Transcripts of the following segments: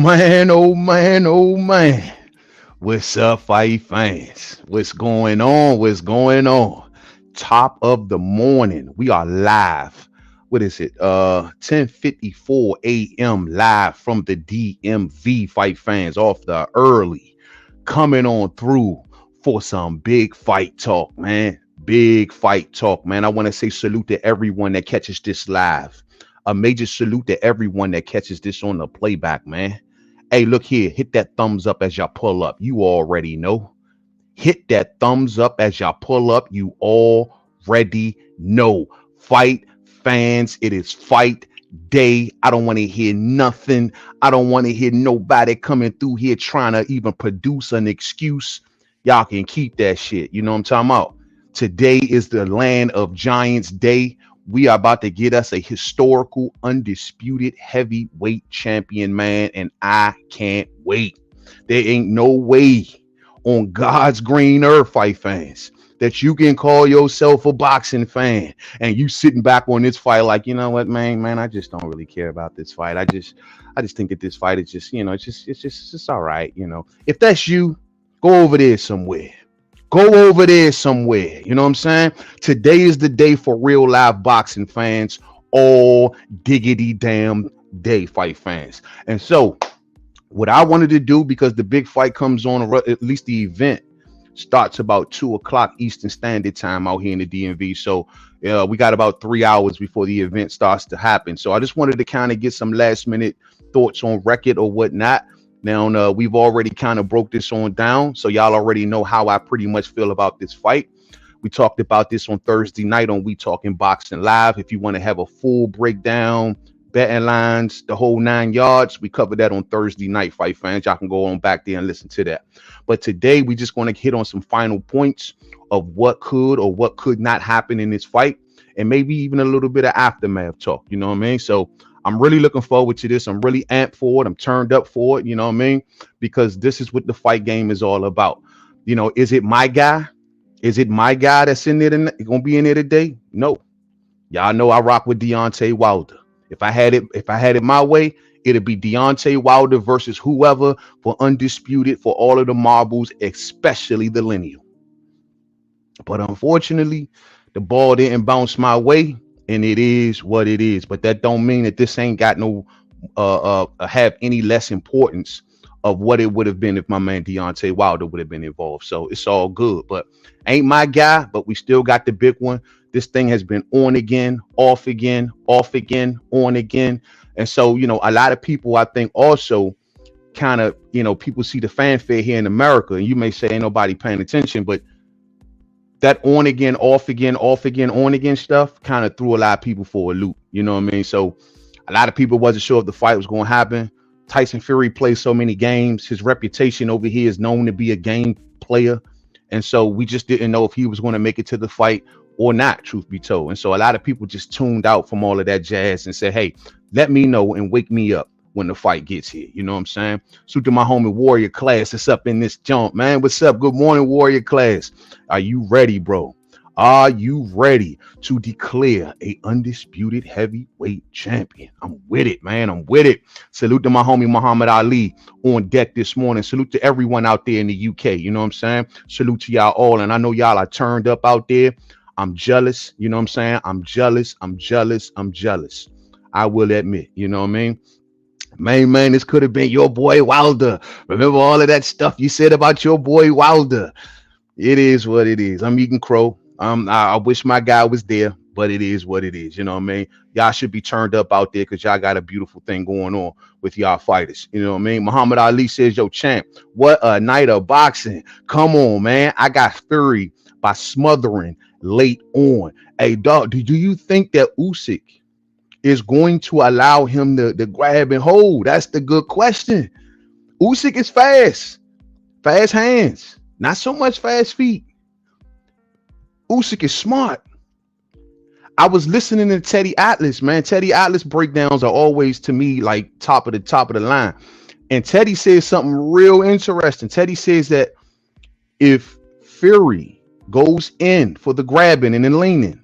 man, oh man, oh man. What's up, fight fans? What's going on? What's going on? Top of the morning. We are live. What is it? 10:54 a.m. live from the DMV, fight fans, off the early. Coming on through for some big fight talk, man. Big fight talk, man. I want to say salute to everyone that catches this live. A major salute to everyone that catches this on the playback, man. Hey, look here. Hit that thumbs up as y'all pull up. You already know. Hit that thumbs up as y'all pull up. You already know. Fight fans, it is fight day. I don't want to hear nothing. I don't want to hear nobody coming through here trying to even produce an excuse. Y'all can keep that shit. You know what I'm talking about? Today is the Land of Giants Day. We are about to get us a historical, undisputed heavyweight champion, man, and I can't wait. There ain't no way on God's green earth, fight fans, that you can call yourself a boxing fan and you sitting back on this fight like, you know what, man, I just don't really care about this fight. I just think that this fight is just, it's all right. If that's you, go over there somewhere. Go over there somewhere. You know what I'm saying? Today is the day for real live boxing fans. All diggity damn day, fight fans. And so what I wanted to do, because the big fight comes on, at least the event starts about 2:00 Eastern Standard Time out here in the DMV. So we got about 3 hours before the event starts to happen. So I just wanted to kind of get some last minute thoughts on record or whatnot. Now, we've already kind of broke this on down, so y'all already know how I pretty much feel about this fight. We talked about this on Thursday night on We Talking Boxing Live. If you want to have a full breakdown, betting lines, the whole 9 yards, we covered that on Thursday night, fight fans. Y'all can go on back there and listen to that. But today, we just going to hit on some final points of what could or what could not happen in this fight, and maybe even a little bit of aftermath talk, you know what I mean? So I'm really looking forward to this. I'm really amped for it. I'm turned up for it. You know what I mean? Because this is what the fight game is all about. Is it my guy? Is it my guy that's in there going to be in there today? No. Y'all know I rock with Deontay Wilder. If I had it my way, it'd be Deontay Wilder versus whoever for undisputed for all of the marbles, especially the lineal. But unfortunately, the ball didn't bounce my way. And it is what it is, but that don't mean that this ain't got no have any less importance of what it would have been if my man Deontay Wilder would have been involved. So it's all good, but ain't my guy. But we still got the big one. This thing has been on again, off again, off again, on again, and so a lot of people, I think, also kind of people see the fanfare here in America, and you may say ain't nobody paying attention, but that on again, off again, off again, on again stuff kind of threw a lot of people for a loop. You know what I mean? So a lot of people wasn't sure if the fight was going to happen. Tyson Fury plays so many games. His reputation over here is known to be a game player. And so we just didn't know if he was going to make it to the fight or not, truth be told. And so a lot of people just tuned out from all of that jazz and said, hey, let me know and wake me up when the fight gets here. You know what I'm saying? So to my homie Warrior Class that's up in this jump, man. What's up? Good morning, Warrior Class. Are you ready, bro? Are you ready to declare a undisputed heavyweight champion? I'm with it, man. I'm with it. Salute to my homie Muhammad Ali on deck this morning. Salute to everyone out there in the UK. You know what I'm saying? Salute to y'all all. And I know y'all are turned up out there. I'm jealous. You know what I'm saying? I'm jealous. I'm jealous. I'm jealous. I will admit, you know what I mean? Man, this could have been your boy Wilder. Remember all of that stuff you said about your boy Wilder? It is what it is. I'm eating crow. I wish my guy was there, but it is what it is. You know what I mean? Y'all should be turned up out there because y'all got a beautiful thing going on with y'all fighters. You know what I mean? Muhammad Ali says, yo, champ, what a night of boxing. Come on, man. I got Fury by smothering late on. Hey, dog, do you think that Usyk is going to allow him to grab and hold? That's the good question. Usyk is fast hands, not so much fast feet. Usyk is smart. I was listening to Teddy Atlas, man. Teddy Atlas breakdowns are always, to me, like top of the line. And Teddy says something real interesting. Teddy says that if Fury goes in for the grabbing and then leaning,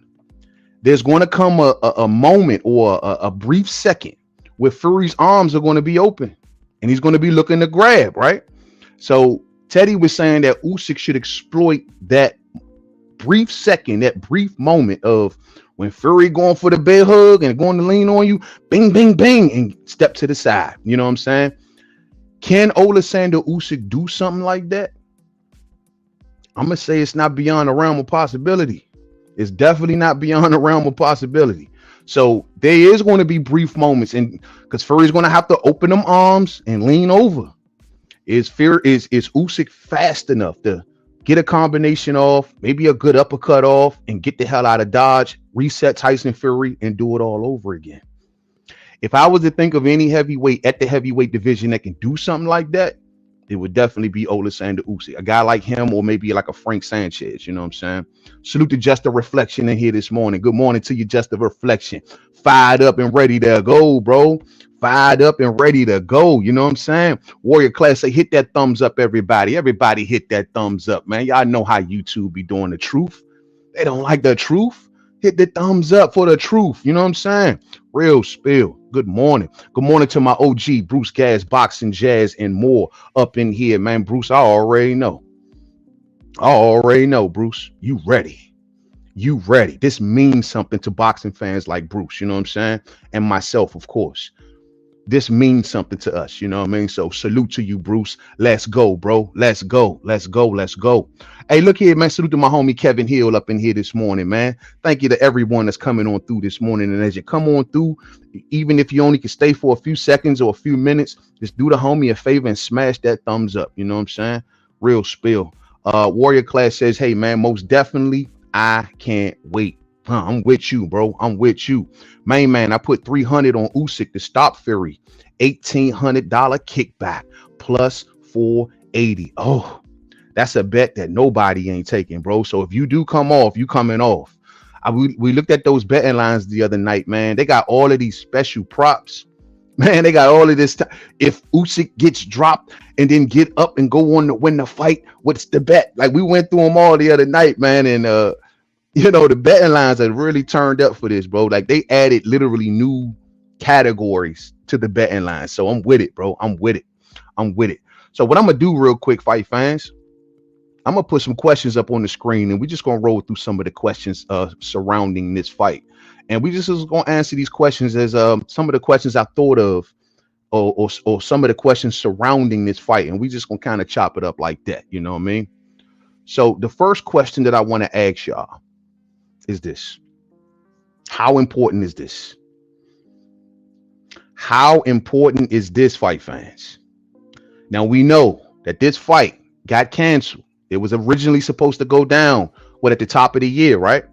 there's going to come a moment or a brief second where Fury's arms are going to be open. and he's going to be looking to grab, right? So Teddy was saying that Usyk should exploit that brief second, that brief moment of when Fury going for the big hug and going to lean on you, bing, bing, bing, and step to the side. You know what I'm saying? Can Oleksandr Usyk do something like that? I'm gonna say it's not beyond the realm of possibility. It's definitely not beyond the realm of possibility. So there is going to be brief moments, and because Fury's going to have to open them arms and lean over. Is Usyk fast enough to get a combination off, maybe a good uppercut off, and get the hell out of Dodge, reset Tyson Fury, and do it all over again? If I was to think of any heavyweight at the heavyweight division that can do something like that, it would definitely be Oleksandr Usyk. A guy like him, or maybe like a Frank Sanchez, you know what I'm saying? Salute to Just a Reflection in here this morning. Good morning to you, Just a Reflection. Fired up and ready to go, bro. Fired up and ready to go. You know what I'm saying? Warrior Class, say hit that thumbs up, everybody. Everybody hit that thumbs up, man. Y'all know how YouTube be doing the truth. They don't like the truth. Hit the thumbs up for the truth. You know what I'm saying? Real spill. Good morning. Good morning to my OG, Bruce Gas, Boxing, Jazz, and more up in here, man. Bruce, I already know. Bruce. You ready. You ready. This means something to boxing fans like Bruce, you know what I'm saying? And myself, of course. This means something to us, you know what I mean? So salute to you, Bruce. Let's go, bro. Let's go. Let's go. Let's go. Hey, look here, man. Salute to my homie Kevin Hill up in here this morning, man. Thank you to everyone that's coming on through this morning. And as you come on through, even if you only can stay for a few seconds or a few minutes, just do the homie a favor and smash that thumbs up. You know what I'm saying? Real spill. Warrior Class says, hey, man, most definitely, I can't wait. I'm with you, bro. I'm with you. Man, I put 300 on Usyk to stop Fury. $1,800 kickback plus 480. Oh, that's a bet that nobody ain't taking, bro. So if you do come off, you coming off. We looked at those betting lines the other night, man. They got all of these special props. Man, they got all of this. If Usyk gets dropped and then get up and go on to win the fight, what's the bet? Like we went through them all the other night, man. And you know, the betting lines have really turned up for this, bro. Like they added literally new categories to the betting line. So I'm with it, bro. I'm with it. So what I'm gonna do real quick, fight fans, I'm gonna put some questions up on the screen, and we're just gonna roll through some of the questions surrounding this fight. And we just gonna answer these questions as some of the questions I thought of, or some of the questions surrounding this fight, and we just gonna kind of chop it up like that. You know what I mean? So the first question that I want to ask y'all is this: how important is this? How important is this, fight fans? Now we know that this fight got canceled. It was originally supposed to go down at the top of the year, right?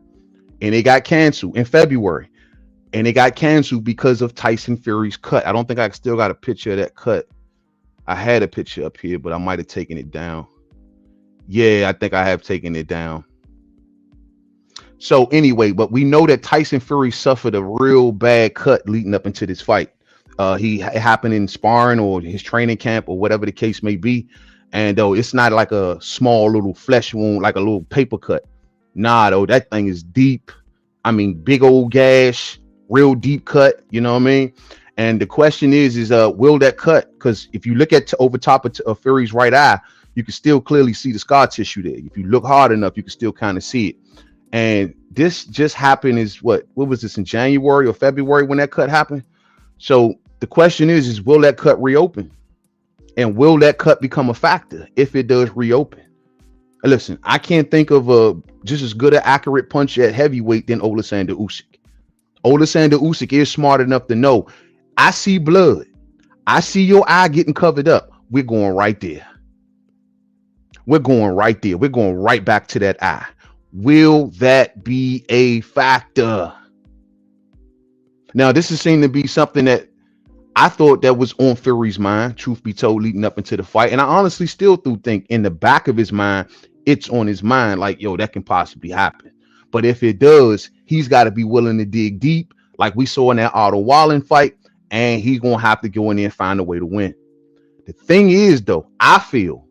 And it got canceled in February. And it got canceled because of Tyson Fury's cut. I don't think I still got a picture of that cut. I had a picture up here, but I might have taken it down. Yeah, I think I have taken it down. So anyway, but we know that Tyson Fury suffered a real bad cut leading up into this fight. It happened in sparring or his training camp or whatever the case may be. And though it's not like a small little flesh wound, like a little paper cut. Nah, though, that thing is deep. I mean, big old gash, real deep cut, you know what I mean? And the question is will that cut? Because if you look at over top of Fury's right eye, you can still clearly see the scar tissue there. If you look hard enough, you can still kind of see it. And this just happened is what was this, in January or February when that cut happened? So the question is will that cut reopen? And will that cut become a factor if it does reopen? Listen, I can't think of a just as good an accurate punch at heavyweight than Oleksandr Usyk. Oleksandr Usyk is smart enough to know, I see blood. I see your eye getting covered up. We're going right there. We're going right there. We're going right back to that eye. Will that be a factor? Now, this is seeming to be something that I thought that was on Fury's mind, truth be told, leading up into the fight. And I honestly still do think in the back of his mind, it's on his mind like, yo, that can possibly happen. But if it does, he's got to be willing to dig deep like we saw in that Otto Wallen fight. And he's going to have to go in there and find a way to win. The thing is, though, I feel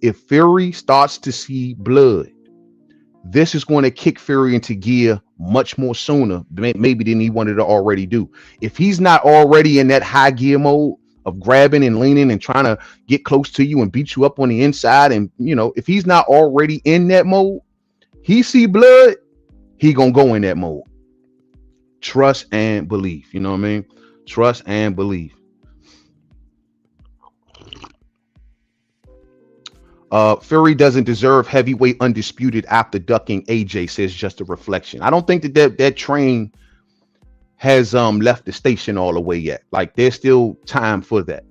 if Fury starts to see blood, this is going to kick Fury into gear much more sooner, maybe than he wanted to already do. If he's not already in that high gear mode of grabbing and leaning and trying to get close to you and beat you up on the inside. And if he's not already in that mode, he see blood, he gonna go in that mode. Trust and believe. You know what I mean? Trust and believe. Fury doesn't deserve heavyweight undisputed after ducking AJ, says just a reflection. I don't think that train has left the station all the way yet. Like, there's still time for that.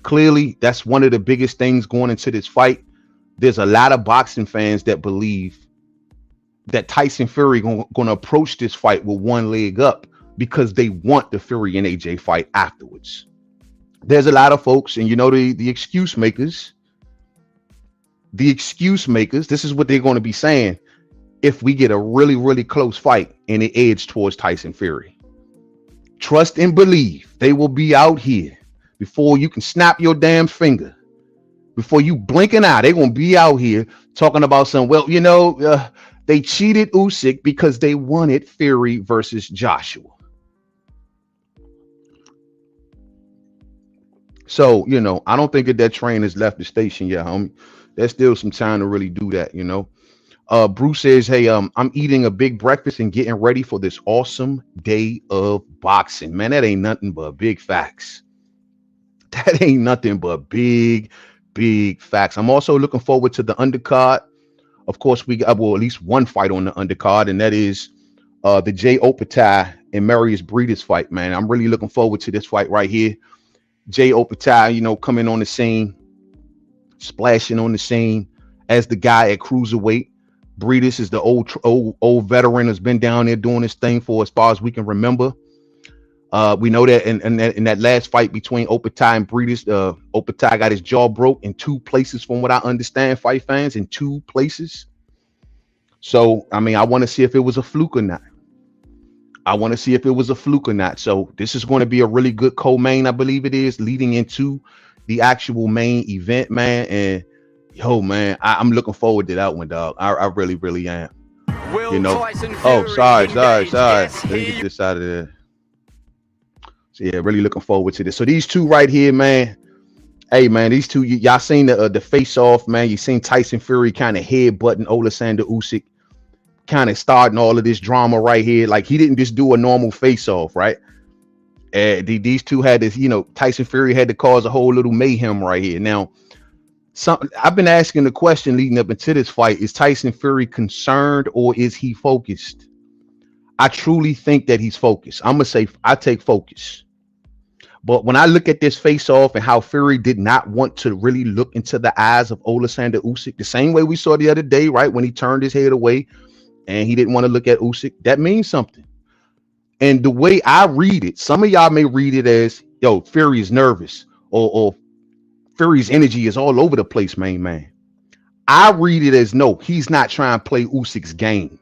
Clearly, that's one of the biggest things going into this fight. There's a lot of boxing fans that believe that Tyson Fury going to approach this fight with one leg up because they want the Fury and AJ fight afterwards. There's a lot of folks, and the excuse makers. The excuse makers, this is what they're going to be saying if we get a really, really close fight and it edges towards Tyson Fury. Trust and believe they will be out here before you can snap your damn finger. Before you blink an eye, they're going to be out here talking about some, they cheated Usyk because they wanted Fury versus Joshua. So, I don't think that train has left the station yet, homie. There's still some time to really do that, Bruce says, hey, I'm eating a big breakfast and getting ready for this awesome day of boxing. Man, that ain't nothing but big facts. That ain't nothing but big facts. I'm also looking forward to the undercard. Of course, we got at least one fight on the undercard, and that is the Jay Opatai and Marius Breeders fight, man. I'm really looking forward to this fight right here. Jay Opatai, coming on the scene, splashing on the scene as the guy at cruiserweight. Breeders is the old veteran has been down there doing his thing for as far as we can remember. We know that in that last fight between Opatai and Breeders, Opatai got his jaw broke in 2 places, from what I understand, fight fans, in 2 places. So, I mean, I want to see if it was a fluke or not. So this is going to be a really good co-main, I believe it is, leading into the actual main event, man. And yo, man, I'm looking forward to that one, dog. I really, really am. Oh, sorry. Let me get this out of there. So yeah, really looking forward to this. So these two right here, man. Hey, man, these two, y'all seen the face off, man. You seen Tyson Fury kind of headbutting Oleksandr Usyk, kind of starting all of this drama right here. Like, he didn't just do a normal face off, right? These two had this, Tyson Fury had to cause a whole little mayhem right here. Now, I've been asking the question leading up into this fight: is Tyson Fury concerned or is he focused? I truly think that he's focused. I'm gonna say I take focus. But when I look at this face-off and how Fury did not want to really look into the eyes of Oleksandr Usyk, the same way we saw the other day, right, when he turned his head away and he didn't want to look at Usyk, that means something. And the way I read it, some of y'all may read it as, yo, Fury is nervous, or Fury's energy is all over the place, man. I read it as, no, he's not trying to play Usyk's game.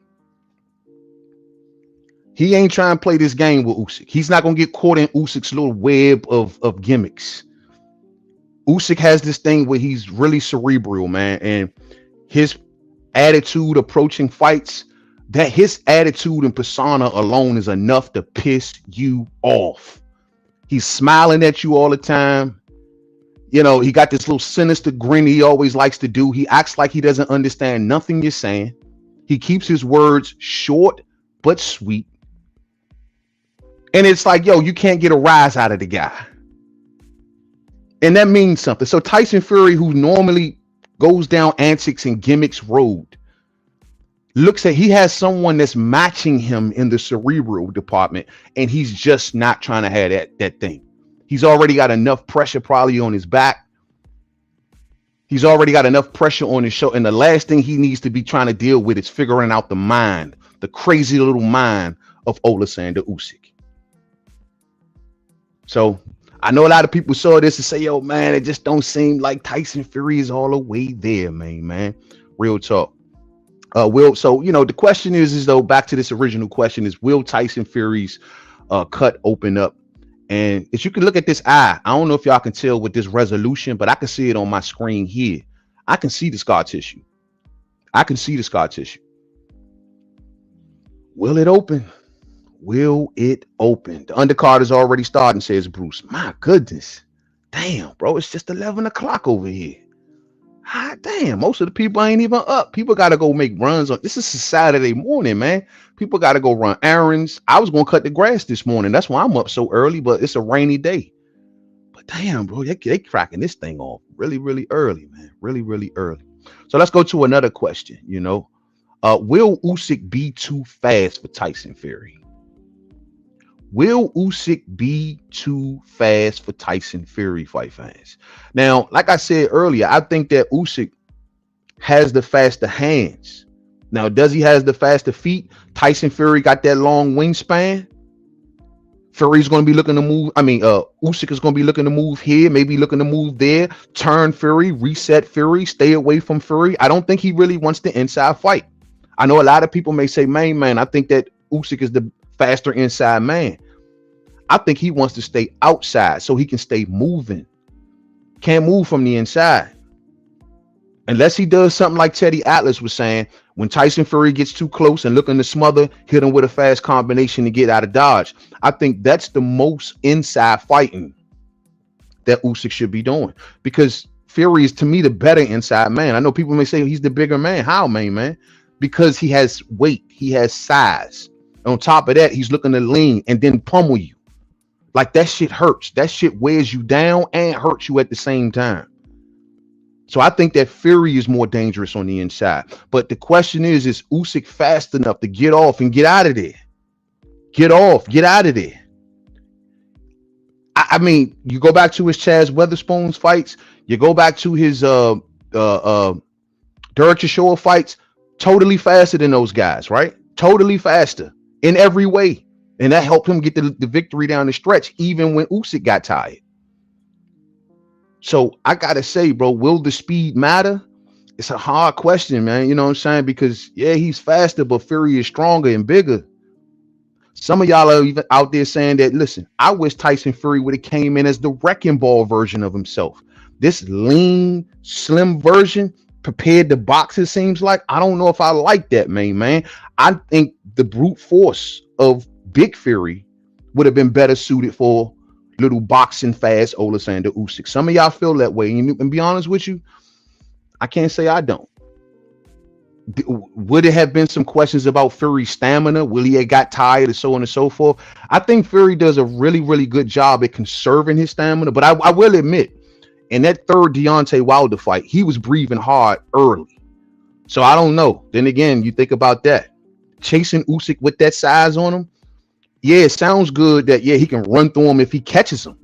He ain't trying to play this game with Usyk. He's not going to get caught in Usyk's little web of gimmicks. Usyk has this thing where he's really cerebral, man. And his attitude approaching fights, that his attitude and persona alone is enough to piss you off. He's smiling at you all the time. He got this little sinister grin he always likes to do. He acts like he doesn't understand nothing you're saying. He keeps his words short but sweet. And it's like, yo, you can't get a rise out of the guy. And that means something. So Tyson Fury, who normally goes down antics and gimmicks road, looks at, he has someone that's matching him in the cerebral department, and he's just not trying to have that thing. He's already got enough pressure probably on his back. He's already got enough pressure on his shoulder. And the last thing he needs to be trying to deal with is figuring out the mind, the crazy little mind of Oleksandr Usyk. So I know a lot of people saw this and say, yo, man, it just don't seem like Tyson Fury is all the way there, man. Real talk. The question is though, back to this original question, is will Tyson Fury's cut open up? And as you can look at this eye, I don't know if y'all can tell with this resolution, but I can see it on my screen here. I can see the scar tissue. Will it open? The undercard is already starting, says Bruce. My goodness. Damn, bro, it's just 11 o'clock over here. Hot damn, most of the people ain't even up. People got to go make runs on. This is a Saturday morning, man. People got to go run errands. I was going to cut the grass this morning. That's why I'm up so early, but it's a rainy day. But damn, bro, they cracking this thing off really, really early, man. Really, really early. So let's go to another question. Will Usyk be too fast for Tyson Fury? Will Usyk be too fast for Tyson Fury, fight fans? Now, like I said earlier, I think that Usyk has the faster hands. Now, does he has the faster feet? Tyson Fury got that long wingspan. Fury's going to be looking to move. Usyk is going to be looking to move here, maybe looking to move there, turn Fury, reset Fury, stay away from Fury. I don't think he really wants the inside fight. I know a lot of people may say, man, I think that Usyk is the faster inside man. I think he wants to stay outside so he can stay moving. Can't move from the inside. Unless he does something like Teddy Atlas was saying, when Tyson Fury gets too close and looking to smother, hit him with a fast combination to get out of dodge. I think that's the most inside fighting that Usyk should be doing, because Fury is, to me, the better inside man. I know people may say he's the bigger man. How, man? Because he has weight, he has size. On top of that, he's looking to lean and then pummel you. Like, that shit hurts. That shit wears you down and hurts you at the same time. So I think that Fury is more dangerous on the inside. But the question is Usyk fast enough to get off and get out of there? Get off, get out of there. I mean, you go back to his Chaz Weatherspoon's fights, you go back to his Derek Chisora fights, totally faster than those guys, right? Totally faster in every way. And that helped him get the victory down the stretch, even when Usyk got tired. So I got to say, bro, will the speed matter? It's a hard question, man. You know what I'm saying? Because, yeah, he's faster, but Fury is stronger and bigger. Some of y'all are even out there saying that, listen, I wish Tyson Fury would have came in as the wrecking ball version of himself. This lean, slim version, prepared to box, it seems like. I don't know if I like that, man. I think the brute force of Big Fury would have been better suited for little boxing fast Oleksandr Usyk. Some of y'all feel that way, and be honest with you, I can't say I don't. Would it have been some questions about Fury's stamina? Will he have got tired and so on and so forth? I think Fury does a really, really good job at conserving his stamina, but I will admit, in that third Deontay Wilder fight, he was breathing hard early. So I don't know. Then again, you think about that. Chasing Usyk with that size on him, yeah, it sounds good that, yeah, he can run through him if he catches him.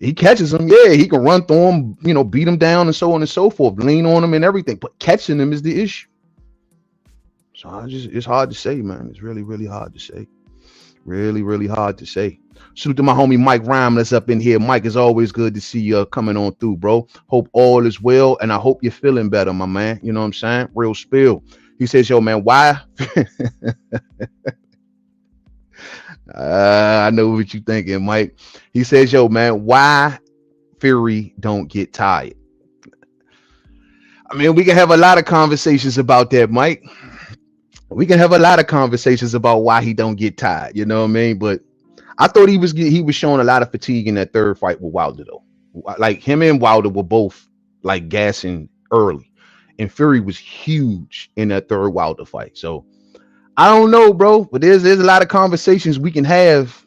He catches him, yeah, he can run through him, beat him down and so on and so forth, lean on him and everything. But catching him is the issue. So it's hard to say, man. It's really, really hard to say. Really, really hard to say. Salute to my homie Mike Rhyme that's up in here. Mike, it's always good to see you coming on through, bro. Hope all is well, and I hope you're feeling better, my man. You know what I'm saying? Real spill. He says, yo, man, why? I know what you're thinking, Mike. He says, yo, man, why Fury don't get tired? I mean, we can have a lot of conversations about that, Mike. We can have a lot of conversations about why he don't get tired. You know what I mean? But I thought he was showing a lot of fatigue in that third fight with Wilder, though. Like, him and Wilder were both like gassing early, and Fury was huge in that third Wilder fight. So I don't know, bro, but there's a lot of conversations we can have.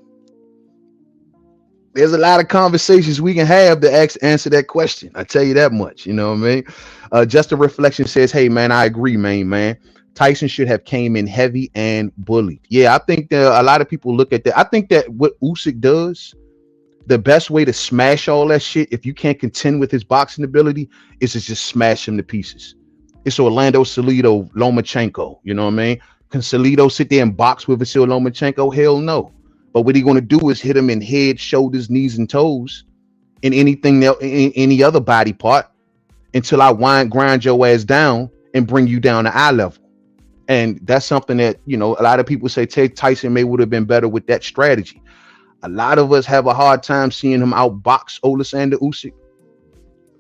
There's a lot of conversations we can have to answer that question. I tell you that much. You know what I mean? Just a Reflection says, hey, man, I agree, man. Tyson should have came in heavy and bullied. Yeah, I think that a lot of people look at that. I think that what Usyk does, the best way to smash all that shit, if you can't contend with his boxing ability, is to just smash him to pieces. It's Orlando Salido, Lomachenko. You know what I mean? Can Salido sit there and box with Vasyl Lomachenko? Hell no. But what he's going to do is hit him in head, shoulders, knees, and toes, and anything else, any other body part, until I grind your ass down and bring you down to eye level. And that's something that, a lot of people say Tyson would have been better with that strategy. A lot of us have a hard time seeing him outbox Oleksandr Usyk.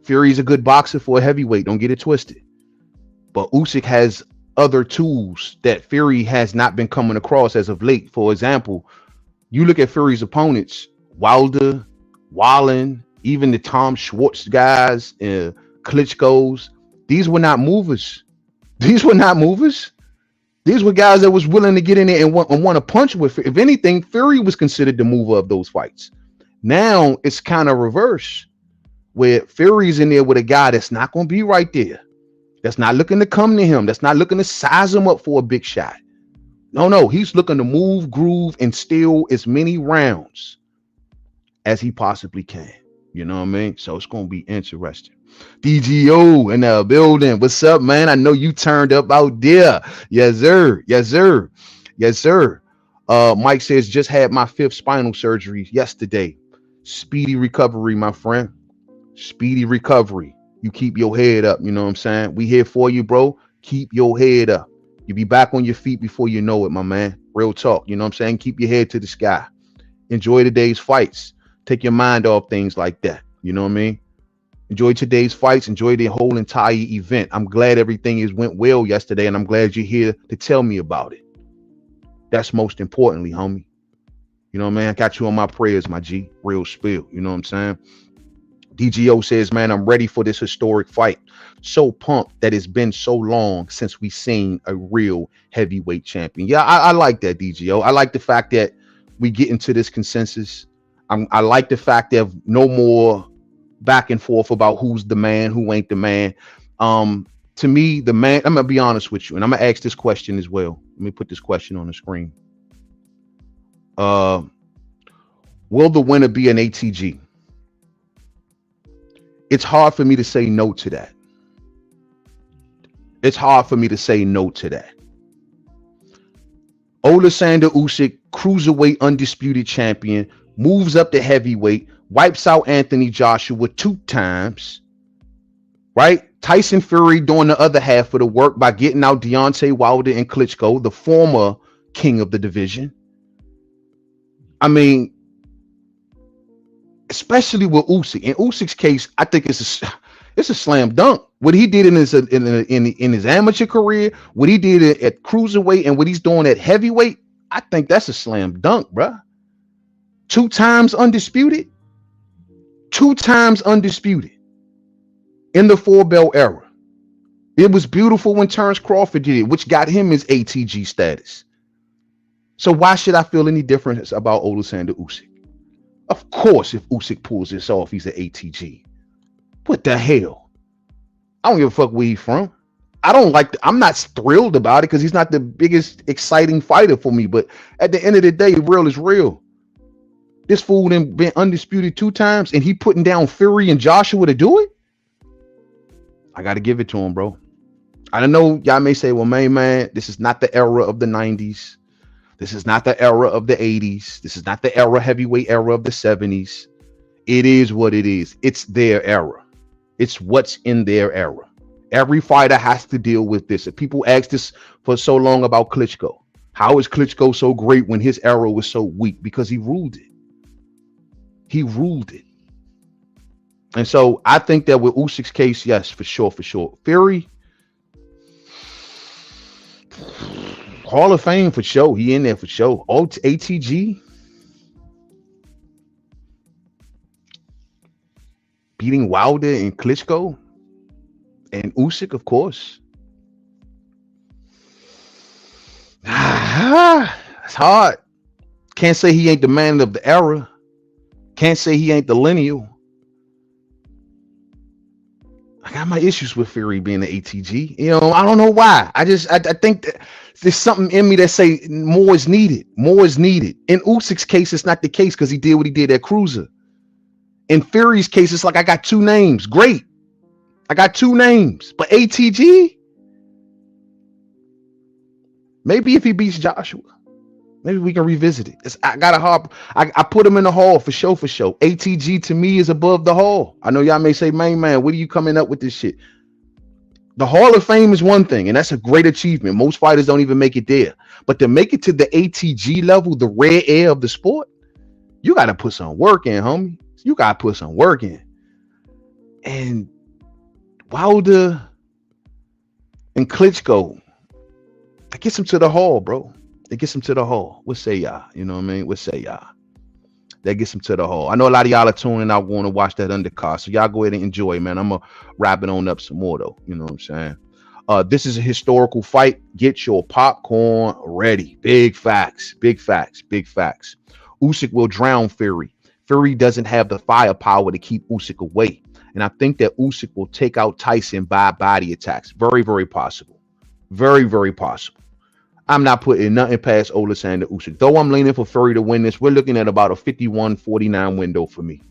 Fury's a good boxer for a heavyweight. Don't get it twisted. But Usyk has other tools that Fury has not been coming across as of late. For example, you look at Fury's opponents, Wilder, Wallen, even the Tom Schwartz guys, Klitschko's, these were not movers. These were not movers. These were guys that was willing to get in there and want to punch with. If anything, Fury was considered the mover of those fights. Now it's kind of reverse, where Fury's in there with a guy that's not going to be right there. That's not looking to come to him. That's not looking to size him up for a big shot. No, he's looking to move, groove, and steal as many rounds as he possibly can. You know what I mean? So it's going to be interesting. DGO in the building. What's up, man? I know you turned up out there. Yes, sir. Yes, sir. Yes, sir. Mike says, just had my 5th spinal surgery yesterday. Speedy recovery, my friend. Speedy recovery. You keep your head up. You know what I'm saying? We here for you, bro. Keep your head up. You'll be back on your feet before you know it, my man. Real talk. You know what I'm saying? Keep your head to the sky. Enjoy today's fights. Take your mind off things like that. You know what I mean? Enjoy today's fights. Enjoy the whole entire event. I'm glad everything went well yesterday, and I'm glad you're here to tell me about it. That's most importantly, homie. You know what I mean? I got you on my prayers, my G. Real spill. You know what I'm saying? DGO says, man, I'm ready for this historic fight. So pumped that it's been so long since we seen a real heavyweight champion. Yeah, I like that, DGO. I like the fact that we get into this consensus. I like the fact that no more back and forth about who's the man, who ain't the man. To me, the man, I'm going to be honest with you, and I'm going to ask this question as well. Let me put this question on the screen. Will the winner be an ATG? It's hard for me to say no to that. It's hard for me to say no to that. Oleksandr Usyk, cruiserweight undisputed champion, moves up to heavyweight, wipes out Anthony Joshua 2 times, right? Tyson Fury doing the other half of the work by getting out Deontay Wilder and Klitschko, the former king of the division. I mean, especially with Usyk. In Usyk's case, I think it's a slam dunk. What he did in his amateur career, what he did at cruiserweight, and what he's doing at heavyweight, I think that's a slam dunk, bruh. 2 times undisputed. 2 times undisputed in the 4-belt era. It was beautiful when Terrence Crawford did it, which got him his ATG status. So why should I feel any difference about Oleksandr Usyk? Of course, if Usyk pulls this off, he's an ATG. What the hell? I don't give a fuck where he's from. I'm not thrilled about it because he's not the biggest exciting fighter for me. But at the end of the day, real is real. This fool done been undisputed 2 times, and he putting down Fury and Joshua to do it. I got to give it to him, bro. I know y'all may say, well, man, this is not the era of the 90s. This is not the era of the 80s. This is not the heavyweight era of the 70s. It is what it is. It's their era. It's what's in their era. Every fighter has to deal with this. If people ask this for so long about Klitschko, how is Klitschko so great when his era was so weak? Because he ruled it. He ruled it. And so I think that with Usyk's case, yes, for sure. Fury, Hall of Fame for sure. He in there for sure. ATG, beating Wilder and Klitschko and Usyk, of course. It's hard. Can't say he ain't the man of the era. Can't say he ain't the lineal. I got my issues with Fury being the ATG. You know, I don't know why. I think that there's something in me that say more is needed. More is needed. In Usyk's case, it's not the case because he did what he did at Cruiser. In Fury's case, it's like I got 2 names. Great. I got 2 names. But ATG? Maybe if he beats Joshua. Maybe we can revisit it. I put him in the hall for sure. ATG to me is above the hall. I know y'all may say, man, what are you coming up with this shit? The Hall of Fame is one thing, and that's a great achievement. Most fighters don't even make it there. But to make it to the ATG level, the rare air of the sport, you got to put some work in, homie. You got to put some work in. And Wilder and Klitschko, that gets him to the hall, bro. It gets him to the hall. What say y'all? You know what I mean? What say y'all? that gets him to the hall. I know a lot of y'all are tuning out going to watch that undercard, so y'all go ahead and enjoy, man. I'm gonna wrap it on up some more though. You know what I'm saying? This is a historical fight. Get your popcorn ready. Big facts, big facts, big facts. Usyk will drown Fury. Fury doesn't have the firepower to keep Usyk away. And I think that Usyk will take out Tyson by body attacks. Very, very possible. Very, very possible. I'm not putting nothing past Oleksandr Usyk. Though I'm leaning for Fury to win this, we're looking at about a 51-49 window for me.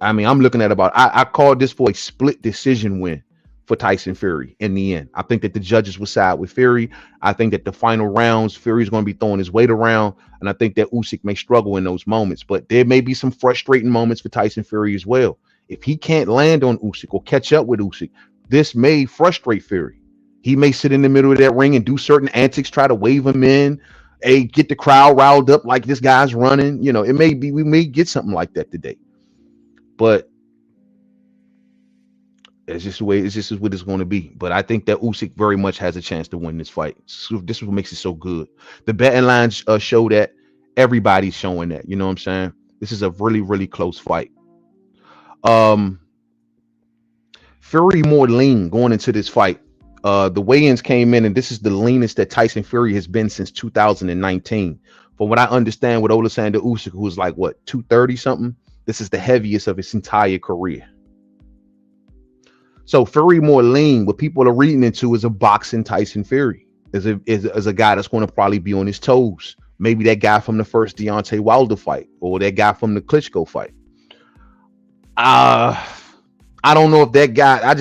I mean, I'm looking at about, I called this for a split decision win for Tyson Fury in the end. I think that the judges will side with Fury. I think that the final rounds, Fury's going to be throwing his weight around. And I think that Usyk may struggle in those moments. But there may be some frustrating moments for Tyson Fury as well. If he can't land on Usyk or catch up with Usyk, this may frustrate Fury. He may sit in the middle of that ring and do certain antics, try to wave him in, get the crowd riled up like this guy's running. You know, it may be, we may get something like that today. But it's just the way, it's just what it's going to be. But I think that Usyk very much has a chance to win this fight. So this is what makes it so good. The betting lines show that. Everybody's showing that. You know what I'm saying? This is a really, really close fight. Fury more lean going into this fight. The weigh-ins came in, and this is the leanest that Tyson Fury has been since 2019. From what I understand, with Oleksandr Usyk, who's like what 230 something, this is the heaviest of his entire career. So Fury more lean. What people are reading into is a boxing Tyson Fury, is a guy that's going to probably be on his toes. Maybe that guy from the first Deontay Wilder fight, or that guy from the Klitschko fight. I don't know if that guy.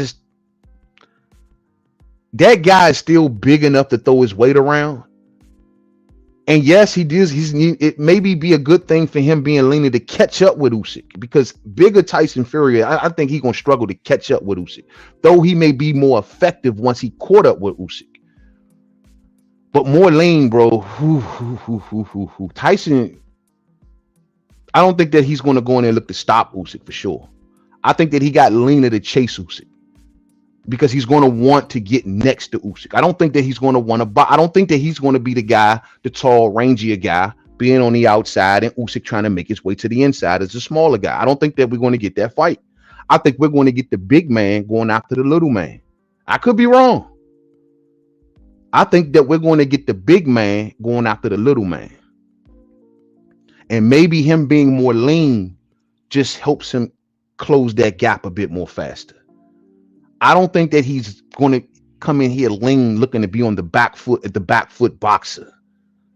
That guy is still big enough to throw his weight around. And yes, he does. It maybe be a good thing for him being leaning to catch up with Usyk, because bigger Tyson Fury, I think he's gonna struggle to catch up with Usyk, though he may be more effective once he caught up with Usyk. But more lean, bro. Tyson, I don't think that he's gonna go in there and look to stop Usyk for sure. I think that he got leaner to chase Usyk, because he's going to want to get next to Usyk. I don't think that he's going to want to. I don't think that he's going to be the guy, the tall, rangier guy, being on the outside, and Usyk trying to make his way to the inside as a smaller guy. I don't think that we're going to get that fight. I think we're going to get the big man going after the little man. I could be wrong. I think that we're going to get the big man going after the little man. And maybe him being more lean just helps him close that gap a bit more faster. I don't think that he's going to come in here lean, looking to be on the back foot at the back foot boxer.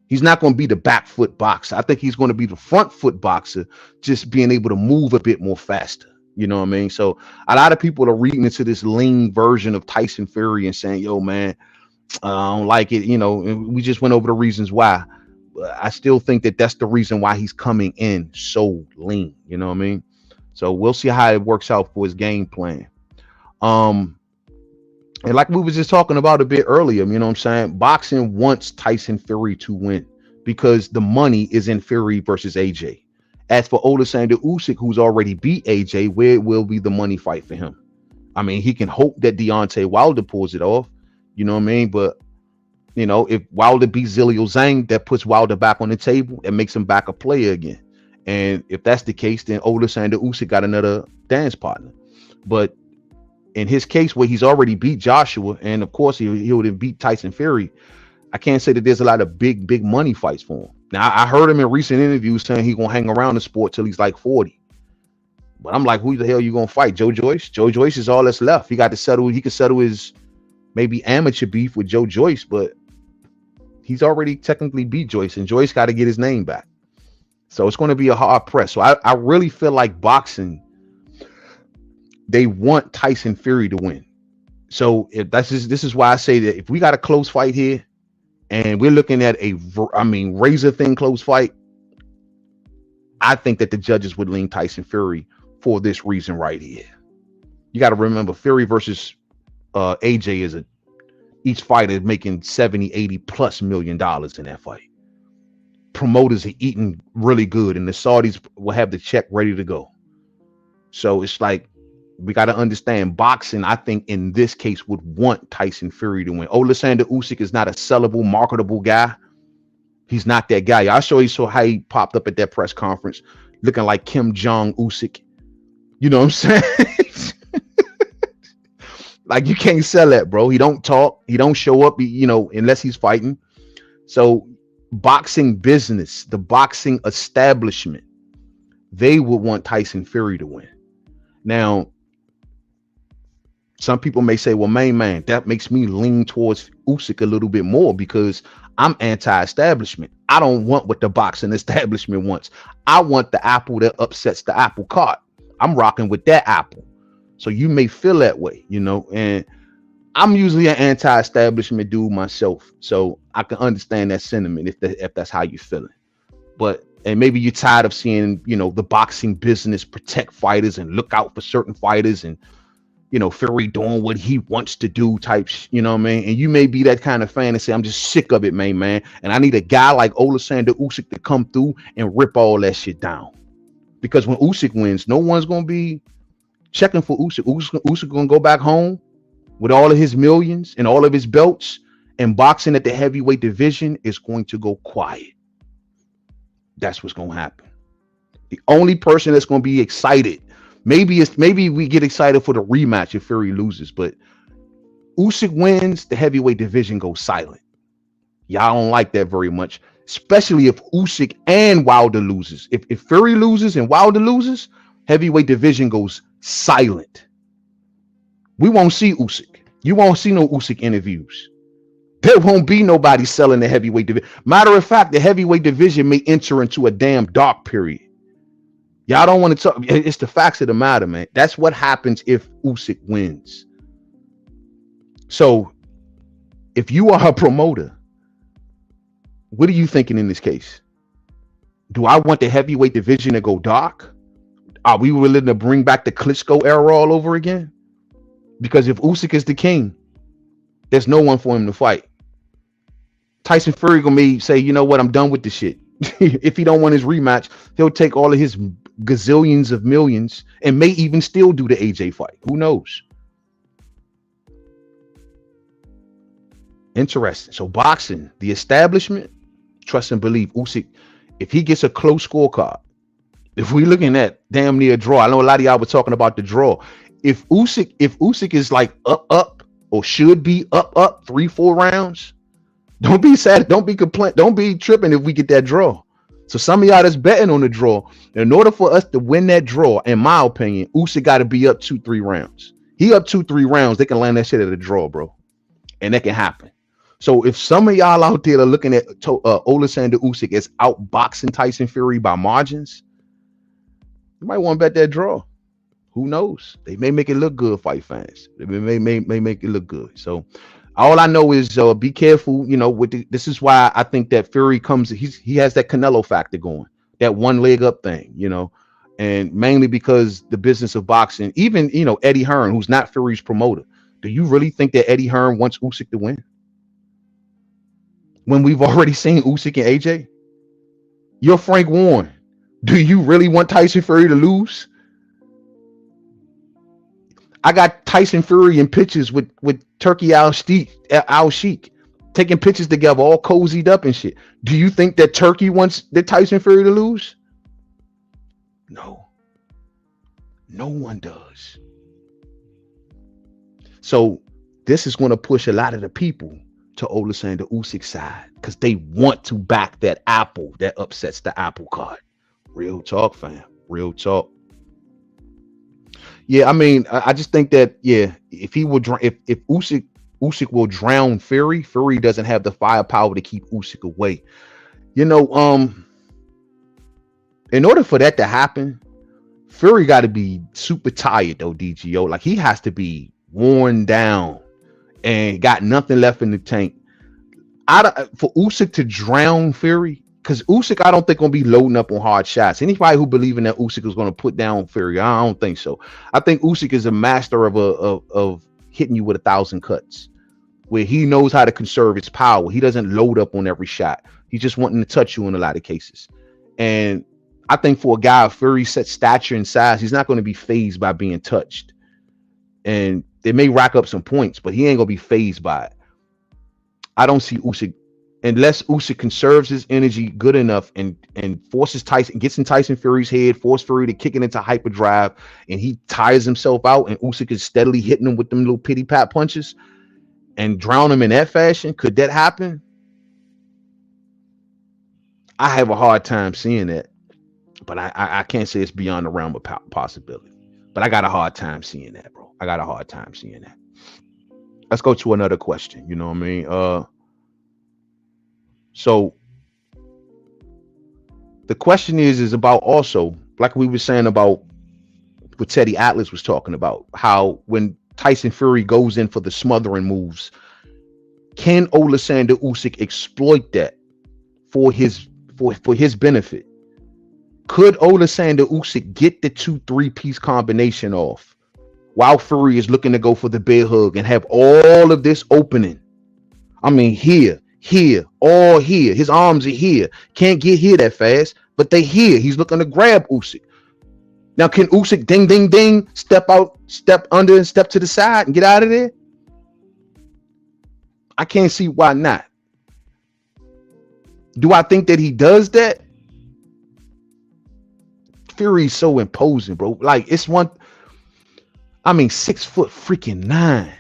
He's not going to be the back foot boxer. I think he's going to be the front foot boxer, just being able to move a bit more faster. You know what I mean? So a lot of people are reading into this lean version of Tyson Fury and saying, yo, man, I don't like it. You know, we just went over the reasons why. But I still think that that's the reason why he's coming in so lean. You know what I mean? So we'll see how it works out for his game plan. And like we was just talking about a bit earlier, you know what I'm saying? Boxing wants Tyson Fury to win because the money is in Fury versus AJ. As for Oleksandr Usyk, who's already beat AJ, where will be the money fight for him? I mean, he can hope that Deontay Wilder pulls it off, you know what I mean? But, you know, if Wilder beats Zhilei Zhang, that puts Wilder back on the table and makes him back a player again. And if that's the case, then Oleksandr Usyk got another dance partner. But in his case, where he's already beat Joshua, and of course he would have beat Tyson Fury, I can't say that there's a lot of big money fights for him. Now, I heard him in recent interviews saying he's gonna hang around the sport till he's like 40. But I'm like, who the hell you gonna fight? Joe Joyce? Joe Joyce is all that's left. He got to settle. He could settle his maybe amateur beef with Joe Joyce, but he's already technically beat Joyce, and Joyce got to get his name back. So it's going to be a hard press. So I really feel like boxing, they want Tyson Fury to win. So if this is why I say that if we got a close fight here, and we're looking at razor thin close fight, I think that the judges would lean Tyson Fury for this reason right here. You got to remember, Fury versus AJ is each fighter is making 70, 80 plus $million in that fight. Promoters are eating really good, and the Saudis will have the check ready to go. So it's like, we got to understand, boxing, I think in this case, would want Tyson Fury to win. Oleksandr Usyk is not a sellable, marketable guy. He's not that guy. I'll show you how he popped up at that press conference looking like Kim Jong Usyk. You know what I'm saying? Like, you can't sell that, bro. He don't talk. He don't show up, unless he's fighting. So boxing business, the boxing establishment, they would want Tyson Fury to win. Now, some people may say, well, man, that makes me lean towards Usyk a little bit more because I'm anti-establishment. I don't want what the boxing establishment wants. I want the apple that upsets the apple cart. I'm rocking with that apple. So you may feel that way, and I'm usually an anti-establishment dude myself. So I can understand that sentiment if that's how you're feeling. And maybe you're tired of seeing, the boxing business protect fighters and look out for certain fighters and, Fury doing what he wants to do types, you know what I mean? And you may be that kind of fan and say, I'm just sick of it, man. And I need a guy like Oleksandr Usyk to come through and rip all that shit down. Because when Usyk wins, no one's going to be checking for Usyk. Usyk going to go back home with all of his millions and all of his belts, and boxing at the heavyweight division is going to go quiet. That's what's going to happen. The only person that's going to be excited, maybe we get excited for the rematch if Fury loses, but Usyk wins, the heavyweight division goes silent. Y'all don't like that very much, especially if Usyk and Wilder loses. If Fury loses and Wilder loses, heavyweight division goes silent. We won't see Usyk. You won't see no Usyk interviews. There won't be nobody selling the heavyweight division. Matter of fact, the heavyweight division may enter into a damn dark period. Y'all don't want to talk. It's the facts of the matter, man. That's what happens if Usyk wins. So if you are a promoter, what are you thinking in this case? Do I want the heavyweight division to go dark? Are we willing to bring back the Klitschko era all over again? Because if Usyk is the king, there's no one for him to fight. Tyson Fury gonna say, you know what, I'm done with this shit. If he don't want his rematch, he'll take all of his gazillions of millions and may even still do the AJ fight. Who knows? Interesting. So boxing, the establishment, trust and believe Usyk, if he gets a close scorecard, if we're looking at damn near a draw, I know a lot of y'all were talking about the draw. If Usyk is like up, or should be up 3-4 rounds, don't be sad, don't be complain, don't be tripping if we get that draw. So some of y'all that's betting on the draw, in order for us to win that draw, in my opinion, Usyk got to be up 2-3 rounds. He up 2-3 rounds, they can land that shit at a draw, bro, and that can happen. So if some of y'all out there are looking at Oleksandr Usyk as outboxing Tyson Fury by margins, you might want to bet that draw. Who knows? They may make it look good, fight fans. They may make it look good. So all I know is be careful, this is why I think that Fury comes, he has that Canelo factor going, that one leg up thing, and mainly because the business of boxing, even, Eddie Hearn, who's not Fury's promoter. Do you really think that Eddie Hearn wants Usyk to win? When we've already seen Usyk and AJ? You're Frank Warren. Do you really want Tyson Fury to lose? I got Tyson Fury in pictures with Turkey Al Sheik taking pictures together, all cozied up and shit. Do you think that Turkey wants the Tyson Fury to lose? No. No one does. So this is going to push a lot of the people to Oleksandr Usyk's side because they want to back that apple that upsets the apple cart. Real talk, fam. Real talk. Yeah, I mean, I just think that, if he would, if Usyk will drown Fury doesn't have the firepower to keep Usyk away. In order for that to happen, Fury got to be super tired though, DGO. Like, he has to be worn down and got nothing left in the tank. For Usyk to drown Fury, because Usyk, I don't think gonna be loading up on hard shots. Anybody who believing that Usyk is gonna put down Fury, I don't think so. I think Usyk is a master of hitting you with 1,000 cuts, where he knows how to conserve his power. He doesn't load up on every shot. He's just wanting to touch you in a lot of cases. And I think for a guy of Fury's set stature and size, he's not going to be fazed by being touched. And it may rack up some points, but he ain't gonna be fazed by it. I don't see Usyk unless Usyk conserves his energy good enough and forces Tyson, gets in Tyson Fury's head, force Fury to kick it into hyperdrive, and he tires himself out, and Usyk is steadily hitting him with them little pity pat punches and drown him in that fashion. Could that happen? I have a hard time seeing that, but I can't say it's beyond the realm of possibility. But I got a hard time seeing that, bro. I got a hard time seeing that. Let's go to another question. You know what I mean? So the question is about also, like we were saying about what Teddy Atlas was talking about, how when Tyson Fury goes in for the smothering moves, can Oleksandr Usyk exploit that for his benefit? Could Oleksandr Usyk get the 2-3-piece combination off while Fury is looking to go for the bear hug and have all of this opening? I mean, here, all here. His arms are here. Can't get here that fast, but they here. He's looking to grab Usyk. Now, can Usyk ding, ding, ding, step out, step under, and step to the side and get out of there? I can't see why not. Do I think that he does that? Fury's so imposing, bro. Like, it's one, I mean, 6'9"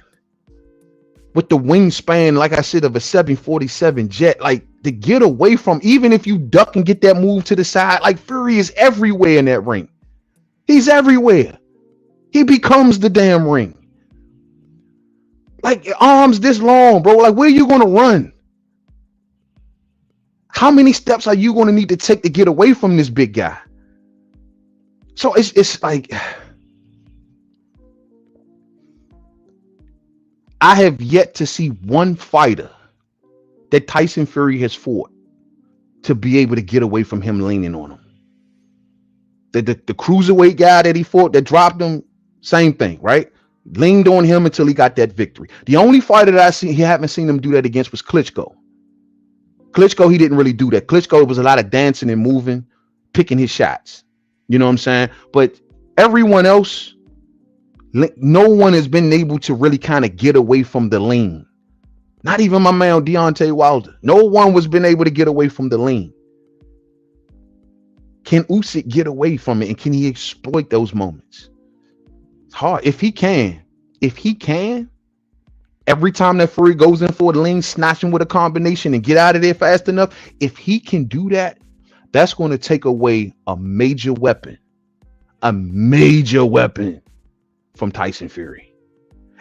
with the wingspan, like I said, of a 747 jet. Like, to get away from, even if you duck and get that move to the side, like, Fury is everywhere in that ring. He's everywhere. He becomes the damn ring. Like, arms this long, bro. Like, where are you going to run? How many steps are you going to need to take to get away from this big guy? So it's like, I have yet to see one fighter that Tyson Fury has fought to be able to get away from him leaning on him. The cruiserweight guy that he fought that dropped him, same thing, right? Leaned on him until he got that victory. The only fighter that haven't seen him do that against was Klitschko. Klitschko, he didn't really do that. Klitschko was a lot of dancing and moving, picking his shots. You know what I'm saying? But everyone else, no one has been able to really kind of get away from the lean. Not even my man Deontay Wilder. No one was been able to get away from the lean. Can Usyk get away from it, and can he exploit those moments? It's hard. If he can, every time that Fury goes in for the lean, snatch him with a combination and get out of there fast enough, if he can do that, that's going to take away a major weapon from Tyson Fury.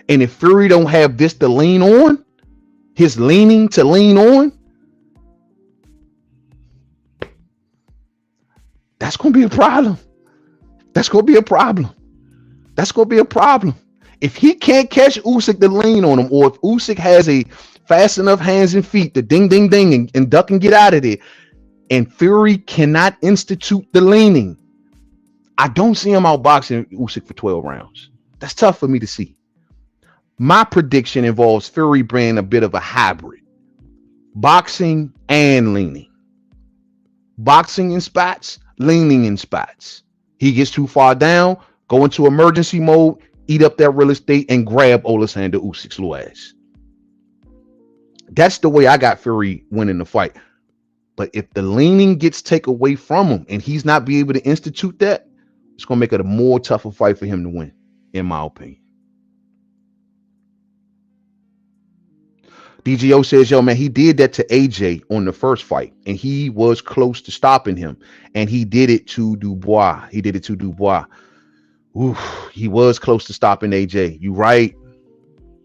And if Fury don't have this to lean on, his leaning to lean on, that's going to be a problem. That's going to be a problem. If he can't catch Usyk to lean on him, or if Usyk has a fast enough hands and feet to ding, ding, ding and duck and get out of there, and Fury cannot institute the leaning, I don't see him outboxing Usyk for 12 rounds. That's tough for me to see. My prediction involves Fury being a bit of a hybrid. Boxing and leaning. Boxing in spots, leaning in spots. He gets too far down, go into emergency mode, eat up that real estate, and grab Oleksandr Usyk's little ass. That's the way I got Fury winning the fight. But if the leaning gets taken away from him and he's not be able to institute that, it's going to make it a more tougher fight for him to win, in my opinion. DGO says, yo, man, he did that to AJ on the first fight, and he was close to stopping him, and he did it to Dubois. Ooh, he was close to stopping AJ. You right,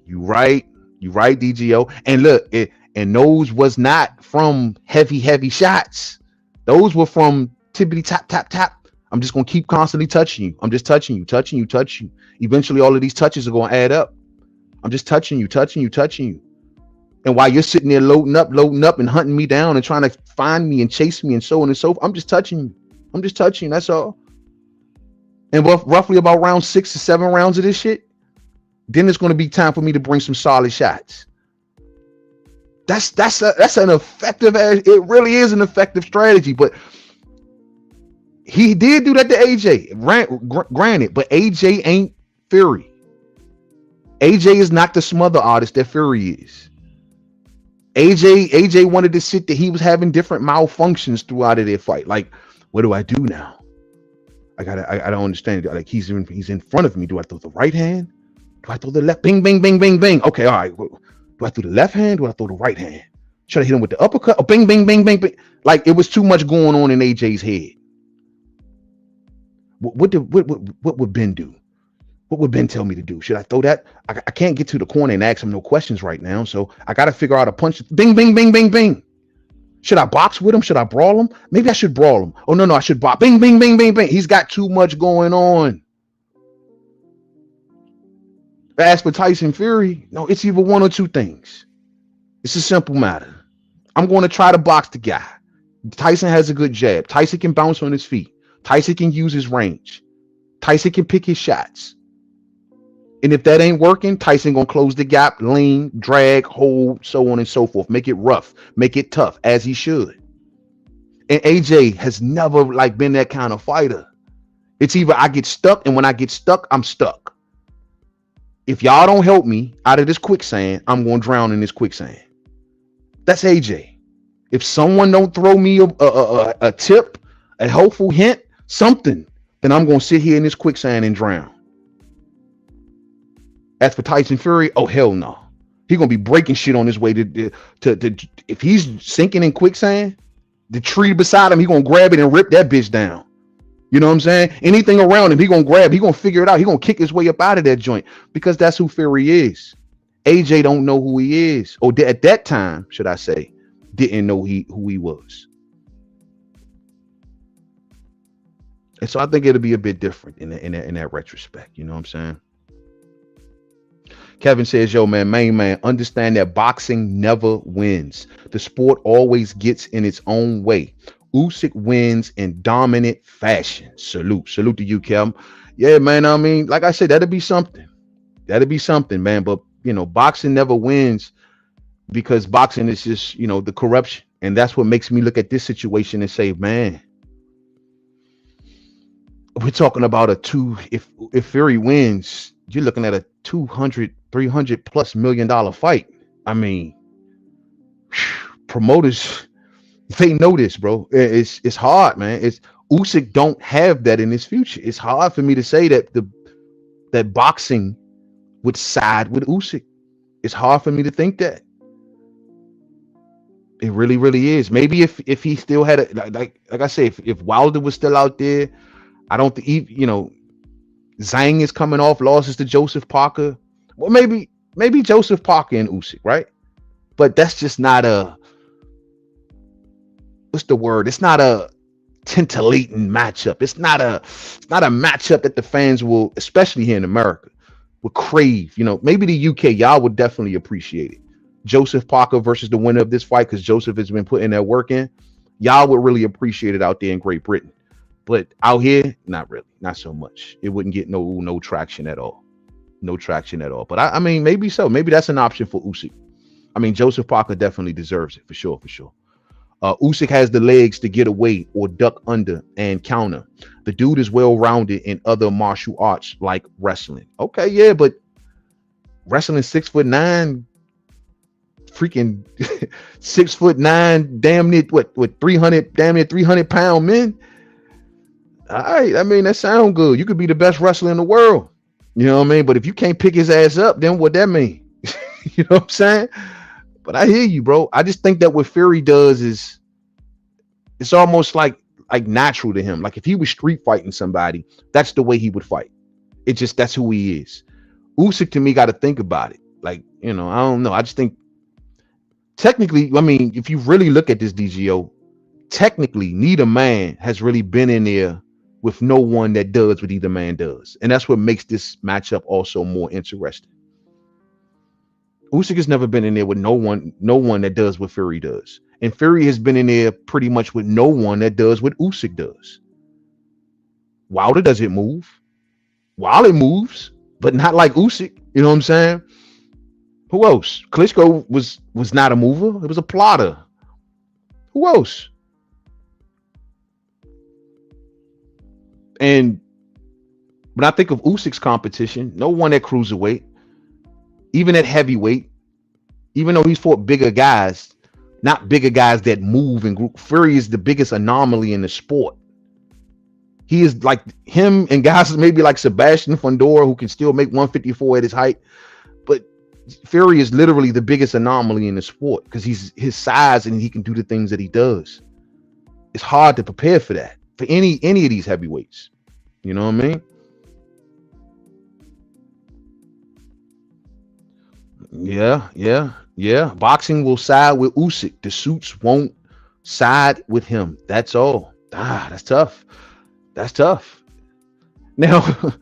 DGO. And look, and those was not from heavy shots. Those were from tippity tap, tap, tap. I'm just going to keep constantly touching you. I'm just touching you. Eventually, all of these touches are going to add up. I'm just touching you. And while you're sitting there loading up and hunting me down and trying to find me and chase me and so on and so forth, I'm just touching you. That's all. And roughly about round 6 or 7 rounds of this shit, then it's going to be time for me to bring some solid shots. That's an effective, it really is an effective strategy. But he did do that to AJ, granted, but AJ ain't Fury. AJ is not the smother artist that Fury is. AJ wanted to sit there. He was having different malfunctions throughout of their fight. Like, what do I do now? I don't understand. Like, he's in front of me. Do I throw the right hand? Do I throw the left? Bing, bing, bing, bing, bing. Okay, all right. Do I throw the left hand? Do I throw the right hand? Should I hit him with the uppercut? Oh, bing, bing, bing, bing, bing. Like, it was too much going on in AJ's head. What would Ben do? What would Ben tell me to do? Should I throw that? I can't get to the corner and ask him no questions right now. So I got to figure out a punch. Bing, bing, bing, bing, bing. Should I box with him? Should I brawl him? Maybe I should brawl him. Oh, no, I should box. Bing, bing, bing, bing, bing. He's got too much going on. As for Tyson Fury, no, it's either one or two things. It's a simple matter. I'm going to try to box the guy. Tyson has a good jab. Tyson can bounce on his feet. Tyson can use his range. Tyson can pick his shots. And if that ain't working, Tyson gonna close the gap, lean, drag, hold, so on and so forth. Make it rough, make it tough, as he should. And AJ has never like been that kind of fighter. It's either I get stuck, and when I get stuck, I'm stuck. If y'all don't help me out of this quicksand, I'm gonna drown in this quicksand. That's AJ. If someone don't throw me a tip, a helpful hint, something, then I'm gonna sit here in this quicksand and drown. As for Tyson Fury, oh hell no. He's gonna be breaking shit on his way to if he's sinking in quicksand, the tree beside him, he gonna grab it and rip that bitch down. You know what I'm saying? Anything around him, he gonna figure it out. He gonna kick his way up out of that joint, because that's who Fury is. AJ don't know who he is, or at that time, should I say, didn't know who he was. And so I think it'll be a bit different in that retrospect. You know what I'm saying? Kevin says, yo, man, main man, understand that boxing never wins. The sport always gets in its own way. Usyk wins in dominant fashion. Salute to you, Kevin. Yeah, man, I mean, like I said, that'd be something. That'd be something, man. But, you know, boxing never wins, because boxing is just, you know, the corruption. And that's what makes me look at this situation and say, man, we're talking about if Fury wins, you're looking at a 200, 300 plus $1 million fight. I mean, promoters, they know this, bro. It's hard, man. Usyk don't have that in his future. It's hard for me to say that that boxing would side with Usyk. It's hard for me to think that. It really, really is. Maybe if he still had a like I say, if Wilder was still out there, I don't think, you know, Zhang is coming off losses to Joseph Parker. Well, maybe Joseph Parker and Usyk, right? But that's just not what's the word? It's not a titillating matchup. It's not a matchup that the fans will, especially here in America, will crave. You know, maybe the UK, y'all would definitely appreciate it. Joseph Parker versus the winner of this fight, because Joseph has been putting that work in. Y'all would really appreciate it out there in Great Britain. But out here, not really, not so much. It wouldn't get no traction at all. No traction at all. But I mean, maybe so. Maybe that's an option for Usyk. I mean, Joseph Parker definitely deserves it, for sure. Usyk has the legs to get away or duck under and counter. The dude is well-rounded in other martial arts like wrestling. Okay, yeah, but wrestling 6'9", freaking 6'9", damn near what 300, damn near 300-pound men. All right, I mean, that sounds good. You could be the best wrestler in the world. You know what I mean? But if you can't pick his ass up, then what that mean? You know what I'm saying? But I hear you, bro. I just think that what Fury does is, it's almost like natural to him. Like if he was street fighting somebody, that's the way he would fight. That's who he is. Usyk, to me, got to think about it. Like, you know, I don't know. I just think technically, I mean, if you really look at this DGO, technically, neither man has really been in there with no one that does what either man does. And that's what makes this matchup also more interesting. Usyk has never been in there with no one that does what Fury does. And Fury has been in there pretty much with no one that does what Usyk does. Wilder doesn't move. Wilder moves, but not like Usyk. You know what I'm saying? Who else? Klitschko was not a mover. It was a plotter. Who else? And when I think of Usyk's competition, no one at cruiserweight, even at heavyweight, Even though he's fought bigger guys, not bigger guys that move in group. Fury is the biggest anomaly in the sport. He is like him and guys maybe like Sebastian Fundora, who can still make 154 at his height. But Fury is literally the biggest anomaly in the sport because he's his size and he can do the things that he does. It's hard to prepare for that for any of these heavyweights. You know what I mean? Yeah. Boxing will side with Usyk. The suits won't side with him. That's all. That's tough. That's tough. Now,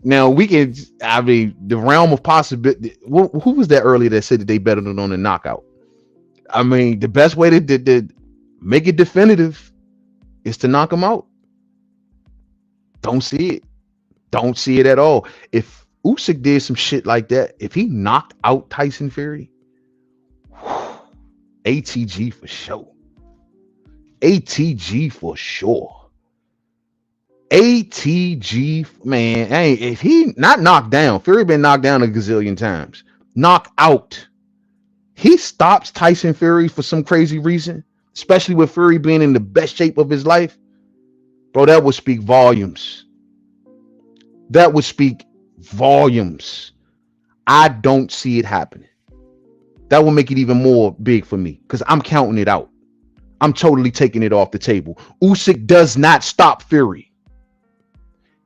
now we can. I mean, the realm of possibility. Who was that earlier that said that they betted it on a knockout? I mean, the best way to make it definitive is to knock him out. Don't see it. Don't see it at all. If Usyk did some shit like that, if he knocked out Tyson Fury, ATG for sure. ATG for sure. ATG, man. Hey, if he not knocked down, Fury been knocked down a gazillion times. Knock out. He stops Tyson Fury for some crazy reason, especially with Fury being in the best shape of his life. Bro, that would speak volumes. That would speak volumes. I don't see it happening. That will make it even more big for me because I'm counting it out. I'm totally taking it off the table. Usyk does not stop Fury.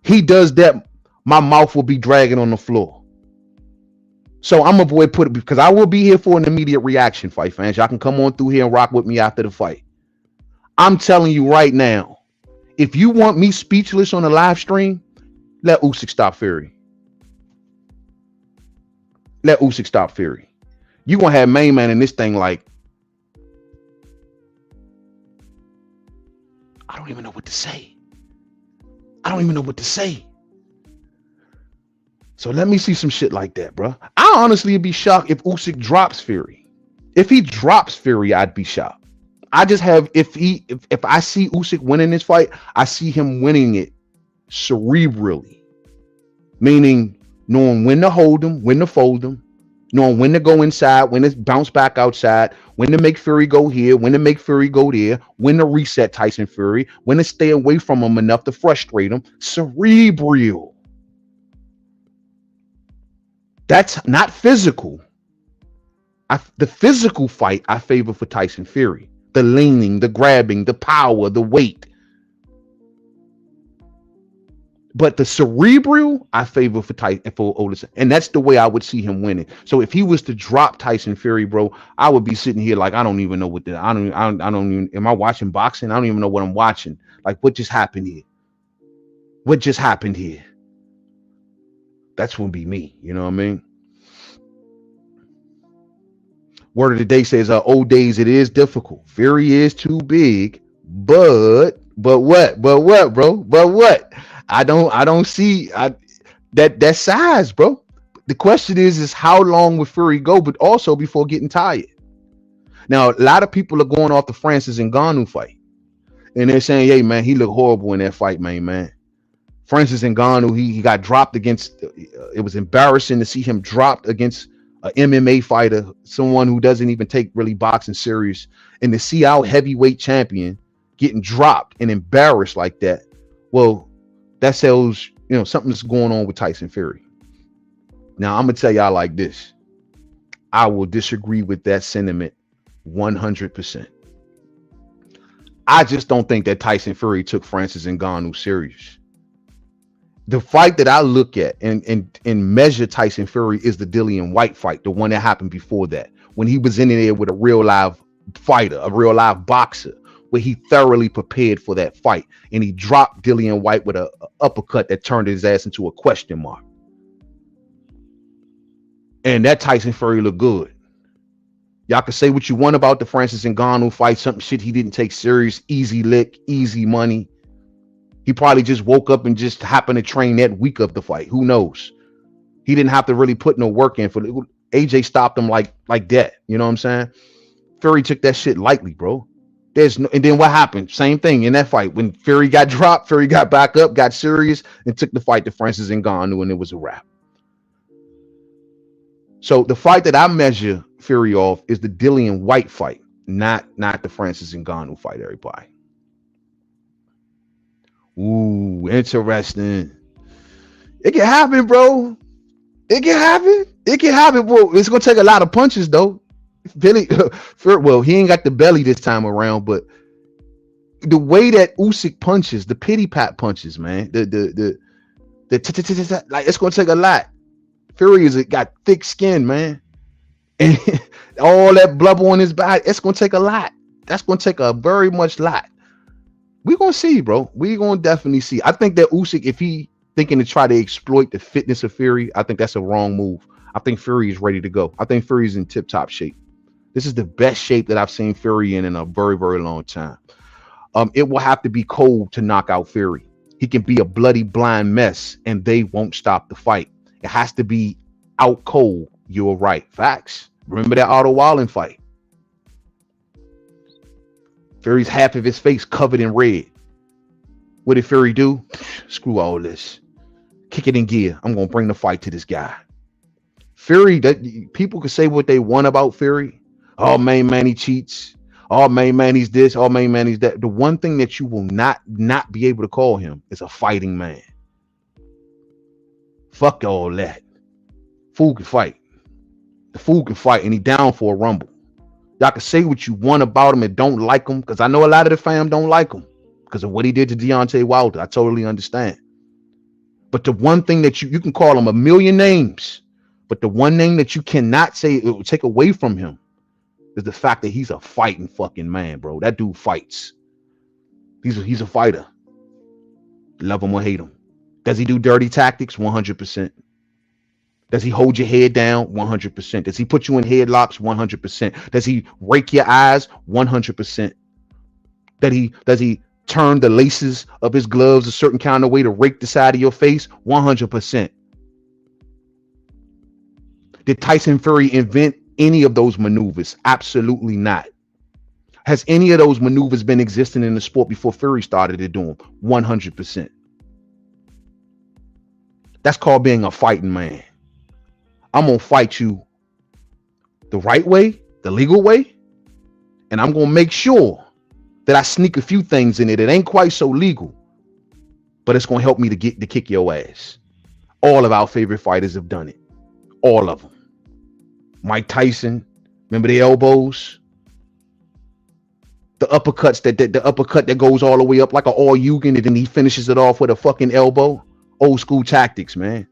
He does that, my mouth will be dragging on the floor. So I'm avoid put it because I will be here for an immediate reaction, fight fans. Y'all can come on through here and rock with me after the fight. I'm telling you right now, if you want me speechless on a live stream, let Usyk stop Fury. Let Usyk stop Fury. You gonna have Mainman in this thing like, I don't even know what to say. I don't even know what to say. So let me see some shit like that, bro. I honestly would be shocked if Usyk drops Fury. If he drops Fury, I'd be shocked. I just have if I see Usyk winning this fight, I see him winning it cerebrally, meaning knowing when to hold him, when to fold him, knowing when to go inside, when to bounce back outside, when to make Fury go here, when to make Fury go there, when to reset Tyson Fury, when to stay away from him enough to frustrate him. Cerebral. That's not physical. The physical fight I favor for Tyson Fury. The leaning, the grabbing, the power, the weight. But the cerebral, I favor for Undisputed, and that's the way I would see him winning. So if he was to drop Tyson Fury, bro, I would be sitting here like I don't even know what I don't even. Am I watching boxing? I don't even know what I'm watching. Like what just happened here? What just happened here? That's gonna be me. You know what I mean? Word of the day says, old days, it is difficult. Fury is too big, but what, bro? But what? I don't see that size, bro. The question is how long will Fury go, but also before getting tired. Now, a lot of people are going off the Francis Ngannou fight, and they're saying, hey, man, he looked horrible in that fight, man. Francis Ngannou, he got dropped against, it was embarrassing to see him dropped against an MMA fighter, someone who doesn't even take really boxing serious, and to see our heavyweight champion getting dropped and embarrassed like that. Well, that tells something's going on with Tyson Fury. Now I'm gonna tell y'all like this. I will disagree with that sentiment 100%. I just don't think that Tyson Fury took Francis Ngannou serious. The fight that I look at and measure Tyson Fury is the Dillian White fight, the one that happened before that, when he was in there with a real live fighter, a real live boxer, where he thoroughly prepared for that fight, and he dropped Dillian White with a uppercut that turned his ass into a question mark. And that Tyson Fury looked good. Y'all can say what you want about the Francis Ngannou fight, something shit he didn't take serious, easy lick, easy money. He probably just woke up and just happened to train that week of the fight. Who knows? He didn't have to really put no work in for it. AJ stopped him like that. You know what I'm saying? Fury took that shit lightly, bro. And then what happened? Same thing in that fight. When Fury got dropped, Fury got back up, got serious, and took the fight to Francis Ngannou, and it was a wrap. So the fight that I measure Fury off is the Dillian White fight, not the Francis Ngannou fight, everybody. Ooh, interesting. It can happen, bro. It can happen. It can happen, bro. It's gonna take a lot of punches, though. Billy, well, he ain't got the belly this time around, but the way that Usyk punches, the pity pat punches, man, like it's gonna take a lot. Fury is got thick skin, man, and all that blubber on his body. It's gonna take a lot. That's gonna take a very much lot. We're gonna see, bro. We're gonna definitely see. I think that Usyk, if he thinking to try to exploit the fitness of Fury, I think that's a wrong move. I think Fury is ready to go. I think Fury is in tip-top shape. This is the best shape that I've seen Fury in a very, very long time. It will have to be cold to knock out Fury. He can be a bloody blind mess and they won't stop the fight. It has to be out cold. You're right. Facts. Remember that Otto Wallen fight? Fury's half of his face covered in red. What did Fury do? Screw all this. Kick it in gear. I'm going to bring the fight to this guy. Fury, that people can say what they want about Fury. Oh, man, he cheats. Oh, man, he's this. Oh, man, he's that. The one thing that you will not be able to call him is a fighting man. Fuck all that. Fool can fight. The fool can fight, and he down for a rumble. Y'all can say what you want about him and don't like him, because I know a lot of the fam don't like him because of what he did to Deontay Wilder. I totally understand. But the one thing that you can call him a million names, but the one name that you cannot say it will take away from him is the fact that he's a fighting fucking man, bro. That dude fights. He's a fighter. Love him or hate him. Does he do dirty tactics? 100%. Does he hold your head down? 100%. Does he put you in headlocks? 100%. Does he rake your eyes? 100%. Does he turn the laces of his gloves a certain kind of way to rake the side of your face? 100%. Did Tyson Fury invent any of those maneuvers? Absolutely not. Has any of those maneuvers been existing in the sport before Fury started to do them? 100%. That's called being a fighting man. I'm going to fight you the right way, the legal way, and I'm going to make sure that I sneak a few things in it. It ain't quite so legal, but it's going to help me to kick your ass. All of our favorite fighters have done it. All of them. Mike Tyson, remember the elbows? The uppercuts, the uppercut that goes all the way up like an all-Yugen, and then he finishes it off with a fucking elbow. Old school tactics, man.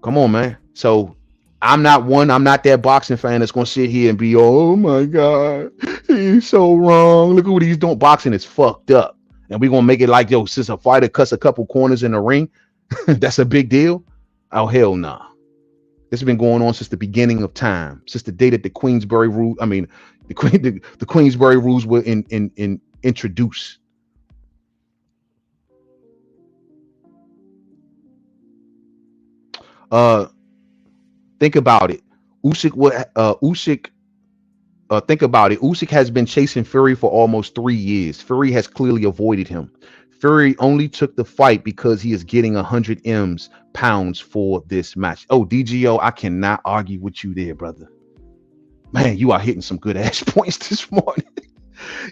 Come on, man. So I'm not that boxing fan that's gonna sit here and be, oh my God, he's so wrong. Look at what he's doing. Boxing is fucked up. And we're gonna make it like, yo, since a fighter cuts a couple corners in the ring, that's a big deal. Oh, hell nah. This has been going on since the beginning of time, since the day that the Queensberry rules. I mean, the Queensberry rules were introduced. Think about it. Think about it. Usyk has been chasing Fury for almost 3 years. Fury has clearly avoided him. Fury only took the fight because he is getting 100 pounds for this match. Oh, DGO, I cannot argue with you there, brother. Man, you are hitting some good ass points this morning.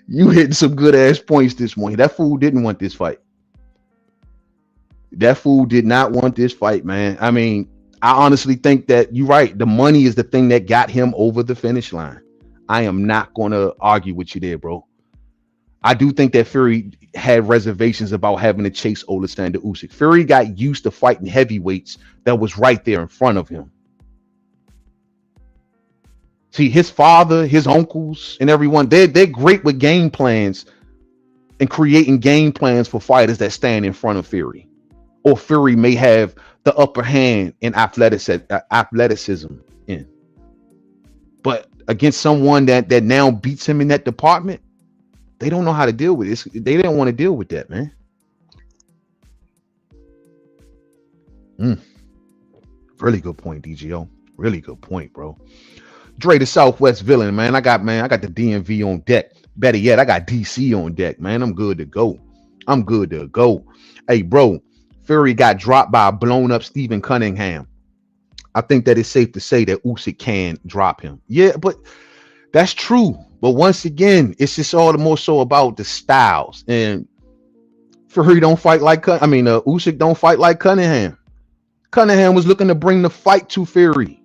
You hitting some good ass points this morning. That fool didn't want this fight. That fool did not want this fight, man. I mean, I honestly think that you're right. The money is the thing that got him over the finish line. I am not going to argue with you there, bro. I do think that Fury had reservations about having to chase Oleksandr Usyk. Fury got used to fighting heavyweights that was right there in front of him. See, his father, his uncles, and everyone, they're great with game plans and creating game plans for fighters that stand in front of Fury. Or Fury may have the upper hand in athleticism in. But against someone that now beats him in that department, they don't know how to deal with it. They didn't want to deal with that, man. Really good point, DGO. Really good point, bro. Dre, the Southwest villain, man. I got the DMV on deck. Better yet, I got DC on deck, man. I'm good to go. Hey, bro, Fury got dropped by a blown up Stephen Cunningham. I think that it's safe to say that Usyk can drop him. Yeah, but that's true. But once again, it's just all the more so about the styles. And Fury don't fight like Usyk don't fight like Cunningham. Cunningham was looking to bring the fight to Fury.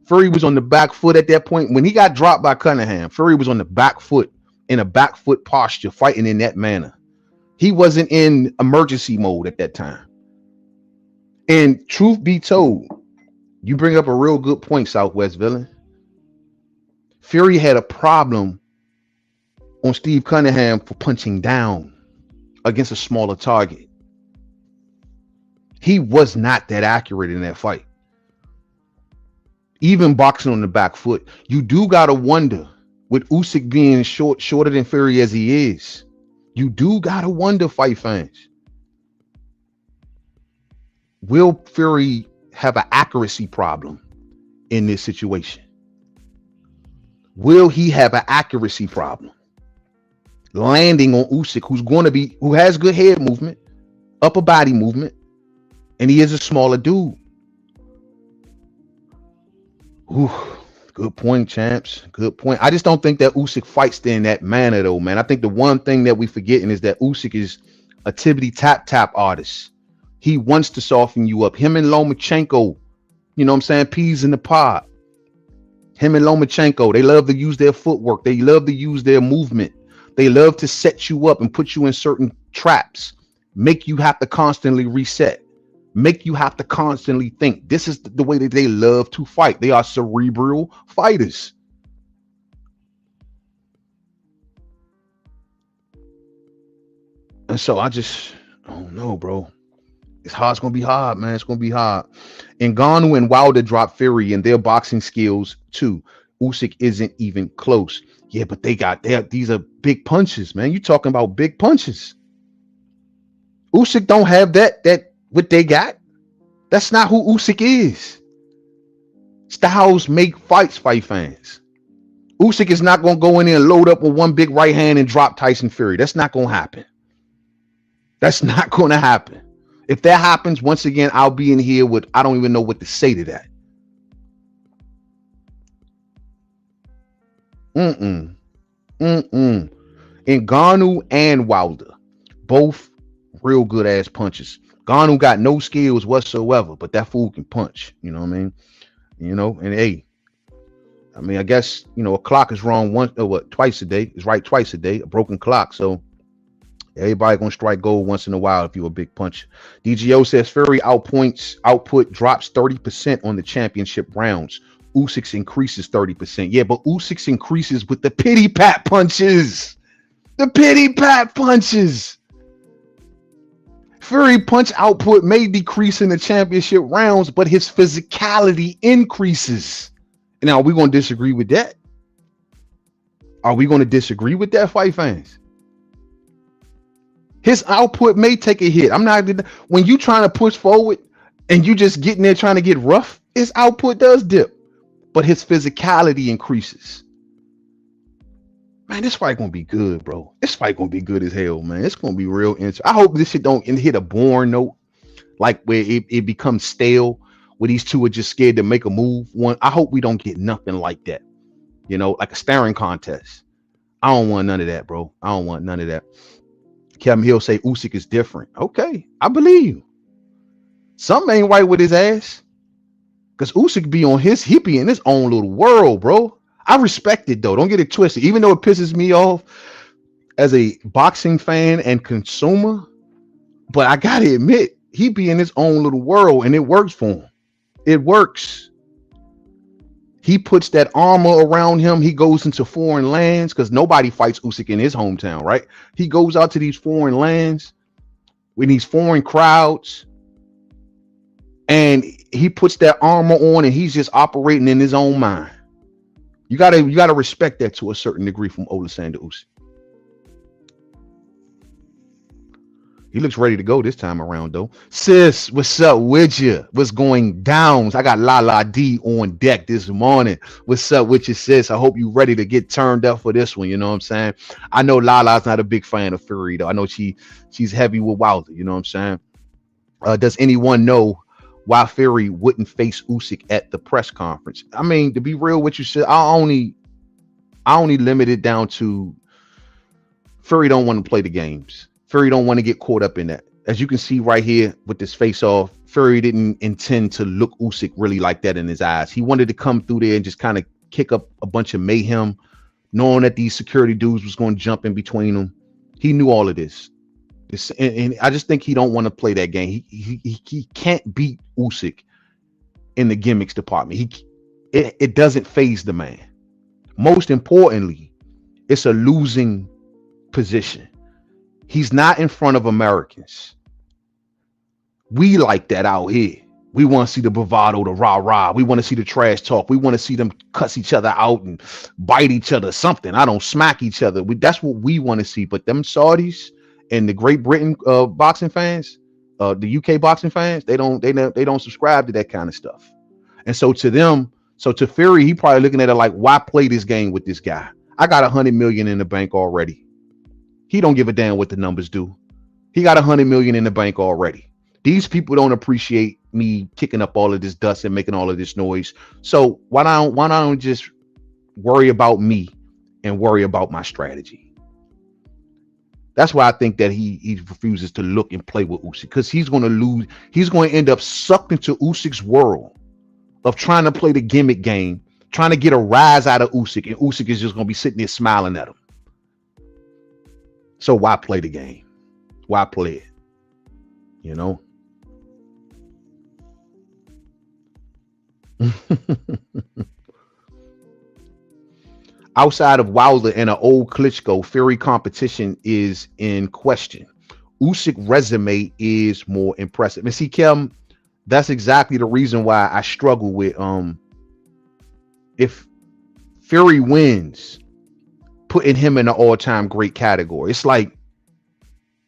Fury was on the back foot at that point. When he got dropped by Cunningham, Fury was on the back foot, in a back foot posture, fighting in that manner. He wasn't in emergency mode at that time. And truth be told, you bring up a real good point, Southwest Villain. Fury had a problem on Steve Cunningham for punching down against a smaller target. He was not that accurate in that fight. Even boxing on the back foot, you do gotta wonder, with Usyk being shorter than Fury as he is, you do gotta wonder, fight fans, will Fury have an accuracy problem in this situation? Will he have an accuracy problem landing on Usyk, who has good head movement, upper body movement, and he is a smaller dude? Ooh, good point, champs. Good point. I just don't think that Usyk fights in that manner, though, man. I think the one thing that we forgetting is that Usyk is a tibbity tap artist. He wants to soften you up. Him and Lomachenko, you know what I'm saying? Peas in the pod. Him and Lomachenko, they love to use their footwork. They love to use their movement. They love to set you up and put you in certain traps, make you have to constantly reset, make you have to constantly think. This is the way that they love to fight. They are cerebral fighters. And so I don't know, bro. It's hard. It's going to be hard, man. It's going to be hard. And Ngannou and Wilder dropped Fury in their boxing skills too. Usyk isn't even close. Yeah, but these are big punches, man. You talking about big punches. Usyk don't have that what they got. That's not who Usyk is. Styles make fights, fight fans. Usyk is not going to go in there and load up with one big right hand and drop Tyson Fury. That's not going to happen. That's not going to happen. If that happens, once again, I'll be in here with, I don't even know what to say to that. Ngannou and Wilder, both real good ass punches. Ngannou got no skills whatsoever, but that fool can punch. You know what I mean? You know, and hey, I mean, I guess, you know, a clock is wrong twice a day. It's right twice a day, a broken clock. So everybody gonna strike gold once in a while if you're a big puncher. DGO says Fury output drops 30% on the championship rounds. Usyk increases 30%. Yeah, but Usyk increases with the pity pat punches. The pity pat punches. Fury punch output may decrease in the championship rounds, but his physicality increases. Now, are we going to disagree with that? Are we going to disagree with that, fight fans? His output may take a hit. I'm not, when you trying to push forward and you just getting there trying to get rough, his output does dip, but his physicality increases. Man, this fight gonna be good, bro. This fight gonna be good as hell, man. It's gonna be real interesting. I hope this shit don't hit a boring note, like where it becomes stale, where these two are just scared to make a move. I hope we don't get nothing like that, you know, like a staring contest. I don't want none of that, bro. I don't want none of that. Kevin Hill say Usyk is different. Okay, I believe you. Something ain't right with his ass, because Usyk he be in his own little world, bro. I respect it though. Don't get it twisted. Even though it pisses me off as a boxing fan and consumer, but I gotta admit, he be in his own little world and it works for him. It works. He puts that armor around him. He goes into foreign lands because nobody fights Usyk in his hometown, right? He goes out to these foreign lands with these foreign crowds, and he puts that armor on and he's just operating in his own mind. You gotta respect that to a certain degree from Oleksandr Usyk. He looks ready to go this time around, though. Sis, what's up with you? What's going down? I got Lala D on deck this morning. What's up with you, sis? I hope you ready to get turned up for this one. You know what I'm saying? I know Lala's not a big fan of Fury, though. I know she's heavy with Wilder. You know what I'm saying? Does anyone know why Fury wouldn't face Usyk at the press conference. I mean, to be real with you, I only limit it down to Fury don't want to play the games. Fury don't want to get caught up in that. As you can see right here with this face off, Fury didn't intend to look Usyk really like that in his eyes. He wanted to come through there and just kind of kick up a bunch of mayhem, knowing that these security dudes was going to jump in between them. He knew all of this. And I just think he don't want to play that game. He can't beat Usyk in the gimmicks department. It doesn't phase the man. Most importantly, it's a losing position. He's not in front of Americans. We like that out here. We want to see the bravado, the rah-rah. We want to see the trash talk. We want to see them cuss each other out and bite each other, something. I don't smack each other. That's what we want to see. But them Saudis and the Great Britain boxing fans, the UK boxing fans, they don't subscribe to that kind of stuff. And so to them, to Fury, he probably looking at it like, why play this game with this guy? I got 100 million in the bank already. He don't give a damn what the numbers do. He got 100 million in the bank already. These people don't appreciate me kicking up all of this dust and making all of this noise. So why don't just worry about me and worry about my strategy? That's why I think that he refuses to look and play with Usyk, because he's going to lose. He's going to end up sucked into Usyk's world of trying to play the gimmick game, trying to get a rise out of Usyk, and Usyk is just going to be sitting there smiling at him. So why play the game? Why play it? You know? Outside of Wilder and an old Klitschko, Fury competition is in question. Usyk resume is more impressive. And see, Kim, that's exactly the reason why I struggle with if Fury wins, putting him in an all-time great category. It's like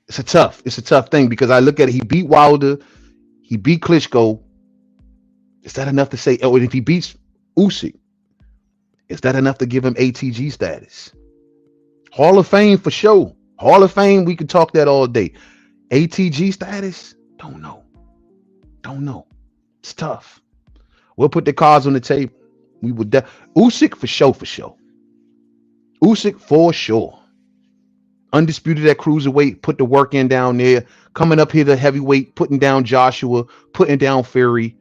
it's a tough thing, because I look at it. He beat Wilder, he beat Klitschko. Is that enough to say? Oh, and if he beats Usyk, is that enough to give him ATG status? Hall of Fame for sure. Hall of Fame, we could talk that all day. ATG status? Don't know. It's tough. We'll put the cards on the table. We would Usyk for sure. Usyk for sure. Undisputed at cruiserweight, put the work in down there. Coming up here to heavyweight, putting down Joshua, putting down Fury.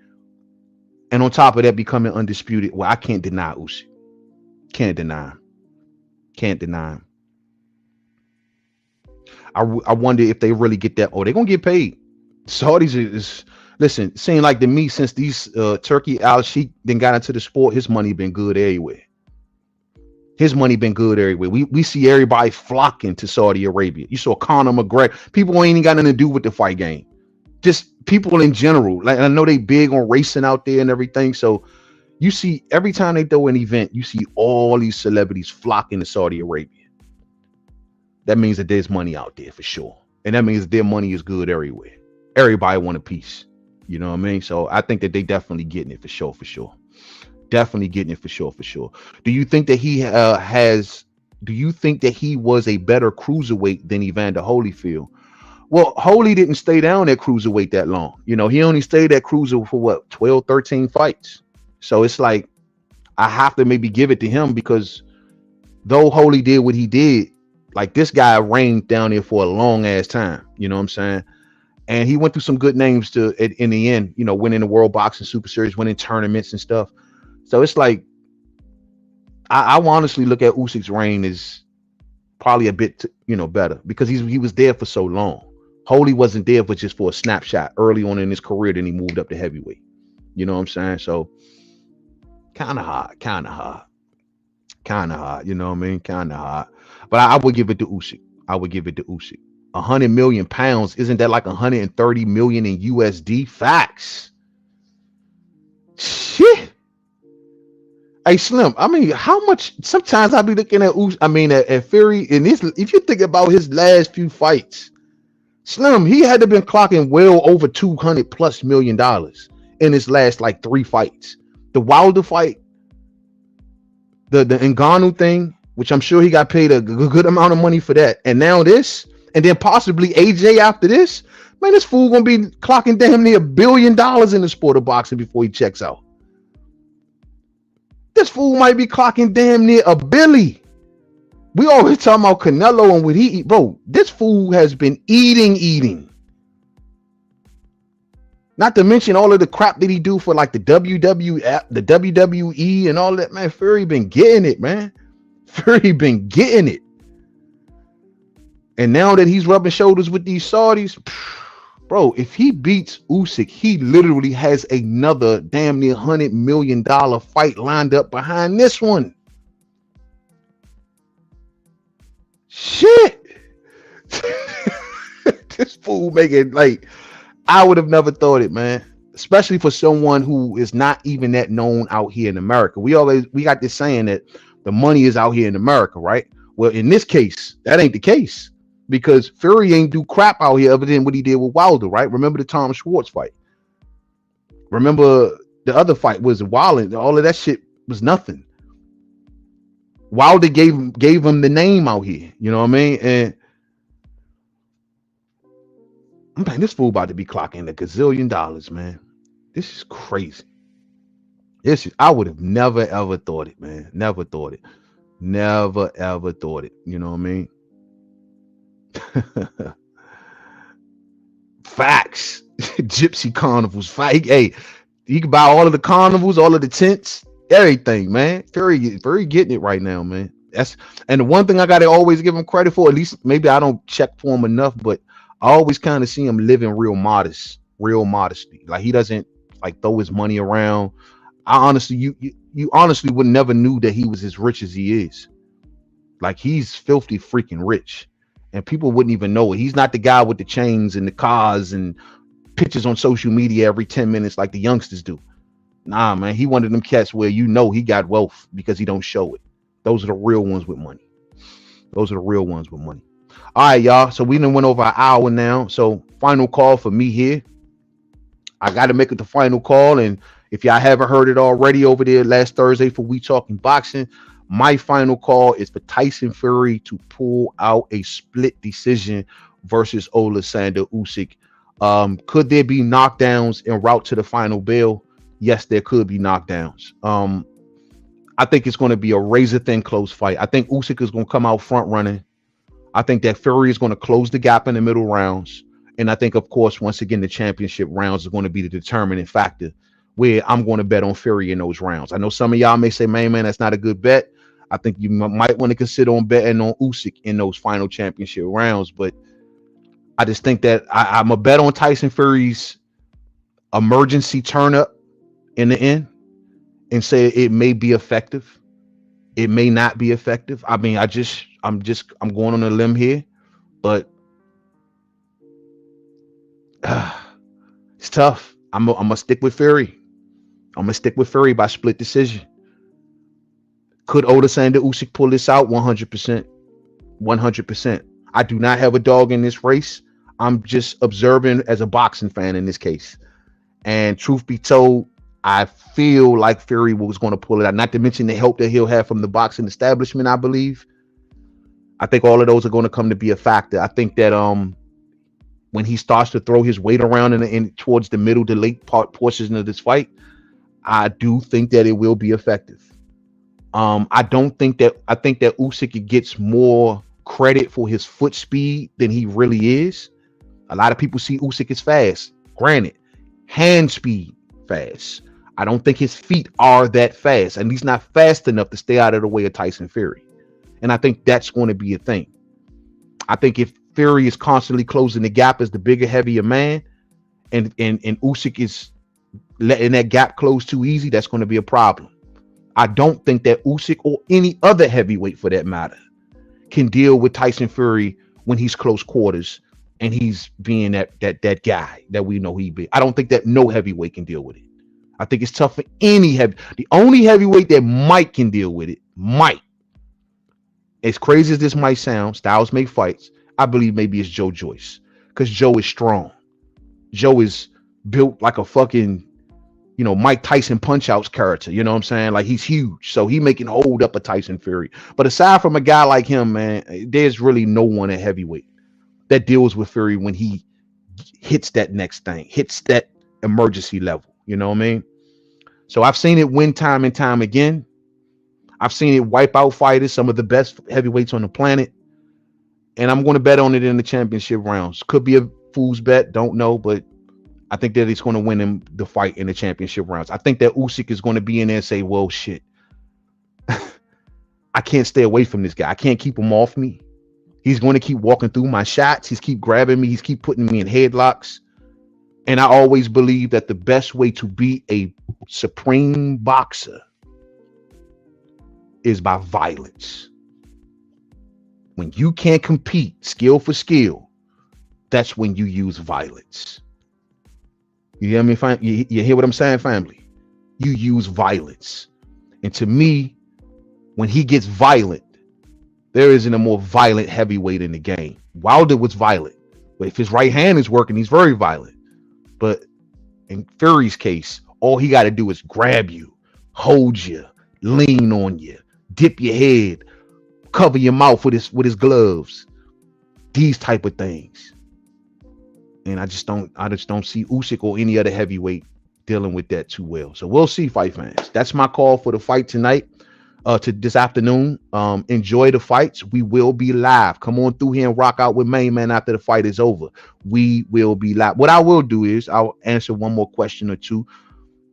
And on top of that, becoming undisputed. Well, I can't deny Usyk. Can't deny him. I wonder if they really get that. Oh, they're going to get paid. Saudis is listen, seeing like to me, since these Turkey Al-Sheikh then got into the sport, his money been good everywhere. We see everybody flocking to Saudi Arabia. You saw Conor McGregor. People ain't even got nothing to do with the fight game. Just people in general. Like, I know they big on racing out there and everything. So you see every time they throw an event, you see all these celebrities flocking to Saudi Arabia. That means that there's money out there for sure. And that means their money is good everywhere. Everybody want a piece. You know what I mean? So I think that they definitely getting it for sure. Definitely getting it for sure. Do you think that he was a better cruiserweight than Evander Holyfield? Well, Holy didn't stay down at cruiserweight that long. You know, he only stayed at cruiser for what, 12, 13 fights. So it's like, I have to maybe give it to him, because though Holy did what he did, like this guy reigned down there for a long ass time. You know what I'm saying? And he went through some good names in the end, you know, winning the World Boxing Super Series, winning tournaments and stuff. So it's like, I honestly look at Usyk's reign as probably a bit, better, because he was there for so long. Holy wasn't there for just for a snapshot early on in his career. Then he moved up to heavyweight. You know what I'm saying? So kind of hard. You know what I mean? Kind of hard. But I would give it to Usyk. 100 million pounds. Isn't that like 130 million in USD? Facts. Shit. Hey, Slim, I mean, how much? Sometimes I be looking at at Fury, and if you think about his last few fights, Slim, he had to been clocking well over $200+ million in his last like 3 fights. The Wilder fight, the Ngannou thing, which I'm sure he got paid a good amount of money for that, and now this, and then possibly AJ after this. Man, this fool gonna be clocking damn near $1 billion in the sport of boxing before he checks out. This fool might be clocking damn near a billy. We always talking about Canelo and what he eat. Bro, this fool has been eating. Not to mention all of the crap that he do for like the WWF, the WWE and all that, man. Fury been getting it, man. Fury been getting it. And now that he's rubbing shoulders with these Saudis, bro, if he beats Usyk, he literally has another damn near $100 million fight lined up behind this one. Shit. This fool making, like, I would have never thought it, man. Especially for someone who is not even that known out here in America. We got this saying that the money is out here in America, right? Well, in this case, that ain't the case. Because Fury ain't do crap out here other than what he did with Wilder, right? Remember the Tom Schwartz fight? Remember the other fight was Wilder. All of that shit was nothing. Wilder gave him the name out here. You know what I mean? And man, this fool about to be clocking $1 gazillion, man. This is crazy. I would have never ever thought it, man. Never thought it. Never ever thought it. You know what I mean? Facts. Gypsy carnivals. Hey, you can buy all of the carnivals, all of the tents, everything, man. Fury getting it right now, man. And the one thing I gotta always give him credit for, at least maybe I don't check for him enough, but I always kind of see him living real modesty. Like he doesn't like throw his money around. I honestly, you honestly would never knew that he was as rich as he is. Like he's filthy freaking rich. And people wouldn't even know it. He's not the guy with the chains and the cars and pictures on social media every 10 minutes like the youngsters do. Nah, man, he one of them cats where you know he got wealth because he don't show it. Those are the real ones with money. Those are the real ones with money. All right, y'all. So we done went over an hour now. So final call for me here. I got to make it the final call. And if y'all haven't heard it already over there last Thursday for We Talking Boxing, my final call is for Tyson Fury to pull out a split decision versus Oleksandr Usyk. Could there be knockdowns en route to the final bell? Yes, there could be knockdowns. I think it's going to be a razor thin close fight. I think Usyk is going to come out front running. I think that Fury is going to close the gap in the middle rounds. And I think, of course, once again, the championship rounds are going to be the determining factor where I'm going to bet on Fury in those rounds. I know some of y'all may say, man, that's not a good bet. I think you might want to consider on betting on Usyk in those final championship rounds. But I just think that I'm a bet on Tyson Fury's emergency turn up in the end and say it may be effective. It may not be effective. I mean, I'm going on a limb here, but it's tough. I'm gonna stick with Fury. I'm gonna stick with Fury by split decision. Could Oleksandr Usyk pull this out? 100%. 100%. I do not have a dog in this race. I'm just observing as a boxing fan in this case. And truth be told, I feel like Fury was going to pull it out. Not to mention the help that he'll have from the boxing establishment, I believe. I think all of those are going to come to be a factor. I think that when he starts to throw his weight around in towards the middle to late portions of this fight, I do think that it will be effective. I think that Usyk gets more credit for his foot speed than he really is. A lot of people see Usyk as fast. Granted, hand speed fast. I don't think his feet are that fast, and he's not fast enough to stay out of the way of Tyson Fury. And I think that's going to be a thing. I think if Fury is constantly closing the gap as the bigger, heavier man, and Usyk is letting that gap close too easy, that's going to be a problem. I don't think that Usyk or any other heavyweight for that matter can deal with Tyson Fury when he's close quarters and he's being that guy that we know he be. I don't think that no heavyweight can deal with it. I think it's tough for any heavy. The only heavyweight that might can deal with it, might. As crazy as this might sound, styles make fights. I believe maybe it's Joe Joyce because Joe is strong. Joe is built like a fucking, Mike Tyson punch-outs character. You know what I'm saying? Like he's huge. So he making hold up a Tyson Fury. But aside from a guy like him, man, there's really no one at heavyweight that deals with Fury when he hits that next thing, hits that emergency level. You know what I mean? So I've seen it win time and time again. I've seen it wipe out fighters, some of the best heavyweights on the planet. And I'm going to bet on it in the championship rounds. Could be a fool's bet, don't know, but I think that he's going to win him the fight in the championship rounds. I think that Usyk is going to be in there and say, well, shit, I can't stay away from this guy. I can't keep him off me. He's going to keep walking through my shots. He's keep grabbing me. He's keep putting me in headlocks. And I always believe that the best way to be a supreme boxer is by violence. When you can't compete skill for skill, that's when you use violence. You hear me? You hear what I'm saying, family? You use violence. And to me, when he gets violent, there isn't a more violent heavyweight in the game. Wilder was violent, but if his right hand is working, he's very violent. But in Fury's case, all he got to do is grab you, hold you, lean on you, dip your head, cover your mouth with his gloves, these type of things. And I just don't see Usyk or any other heavyweight dealing with that too well. So we'll see, fight fans. That's my call for the fight tonight, to this afternoon. Enjoy the fights. We will be live. Come on through here and rock out with Mainman after the fight is over. We will be live. What I will do is I'll answer one more question or two.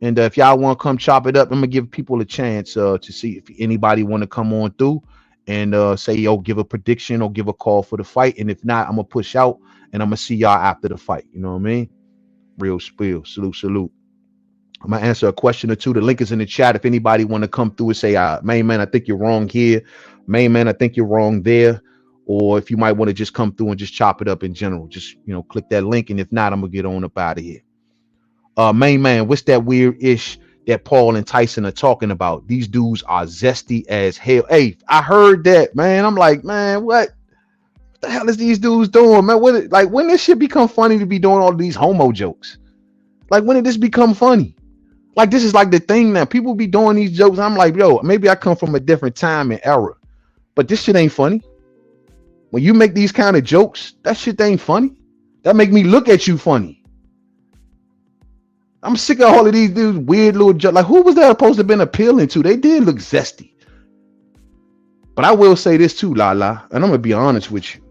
And if y'all want to come chop it up, I'm going to give people a chance to see if anybody want to come on through and say, yo, give a prediction or give a call for the fight. And if not, I'm going to push out and I'm going to see y'all after the fight. You know what I mean? Real spill. Salute, salute. I'm going to answer a question or two. The link is in the chat. If anybody want to come through and say, Mainman, I think you're wrong here. Mainman, I think you're wrong there. Or if you might want to just come through and just chop it up in general, just, click that link. And if not, I'm going to get on up out of here. Mainman, what's that weird ish that Paul and Tyson are talking about? These dudes are zesty as hell. Hey, I heard that, man. I'm like, man, what the hell is these dudes doing, man? When this shit become funny to be doing all these homo jokes? Like, when did this become funny? Like, this is like the thing now. People be doing these jokes. I'm like, yo, maybe I come from a different time and era, but this shit ain't funny. When you make these kind of jokes, that shit ain't funny. That make me look at you funny. I'm sick of all of these dudes, weird little jokes. Like, who was that supposed to have been appealing to? They did look zesty. But I will say this too, Lala, and I'm gonna be honest with you.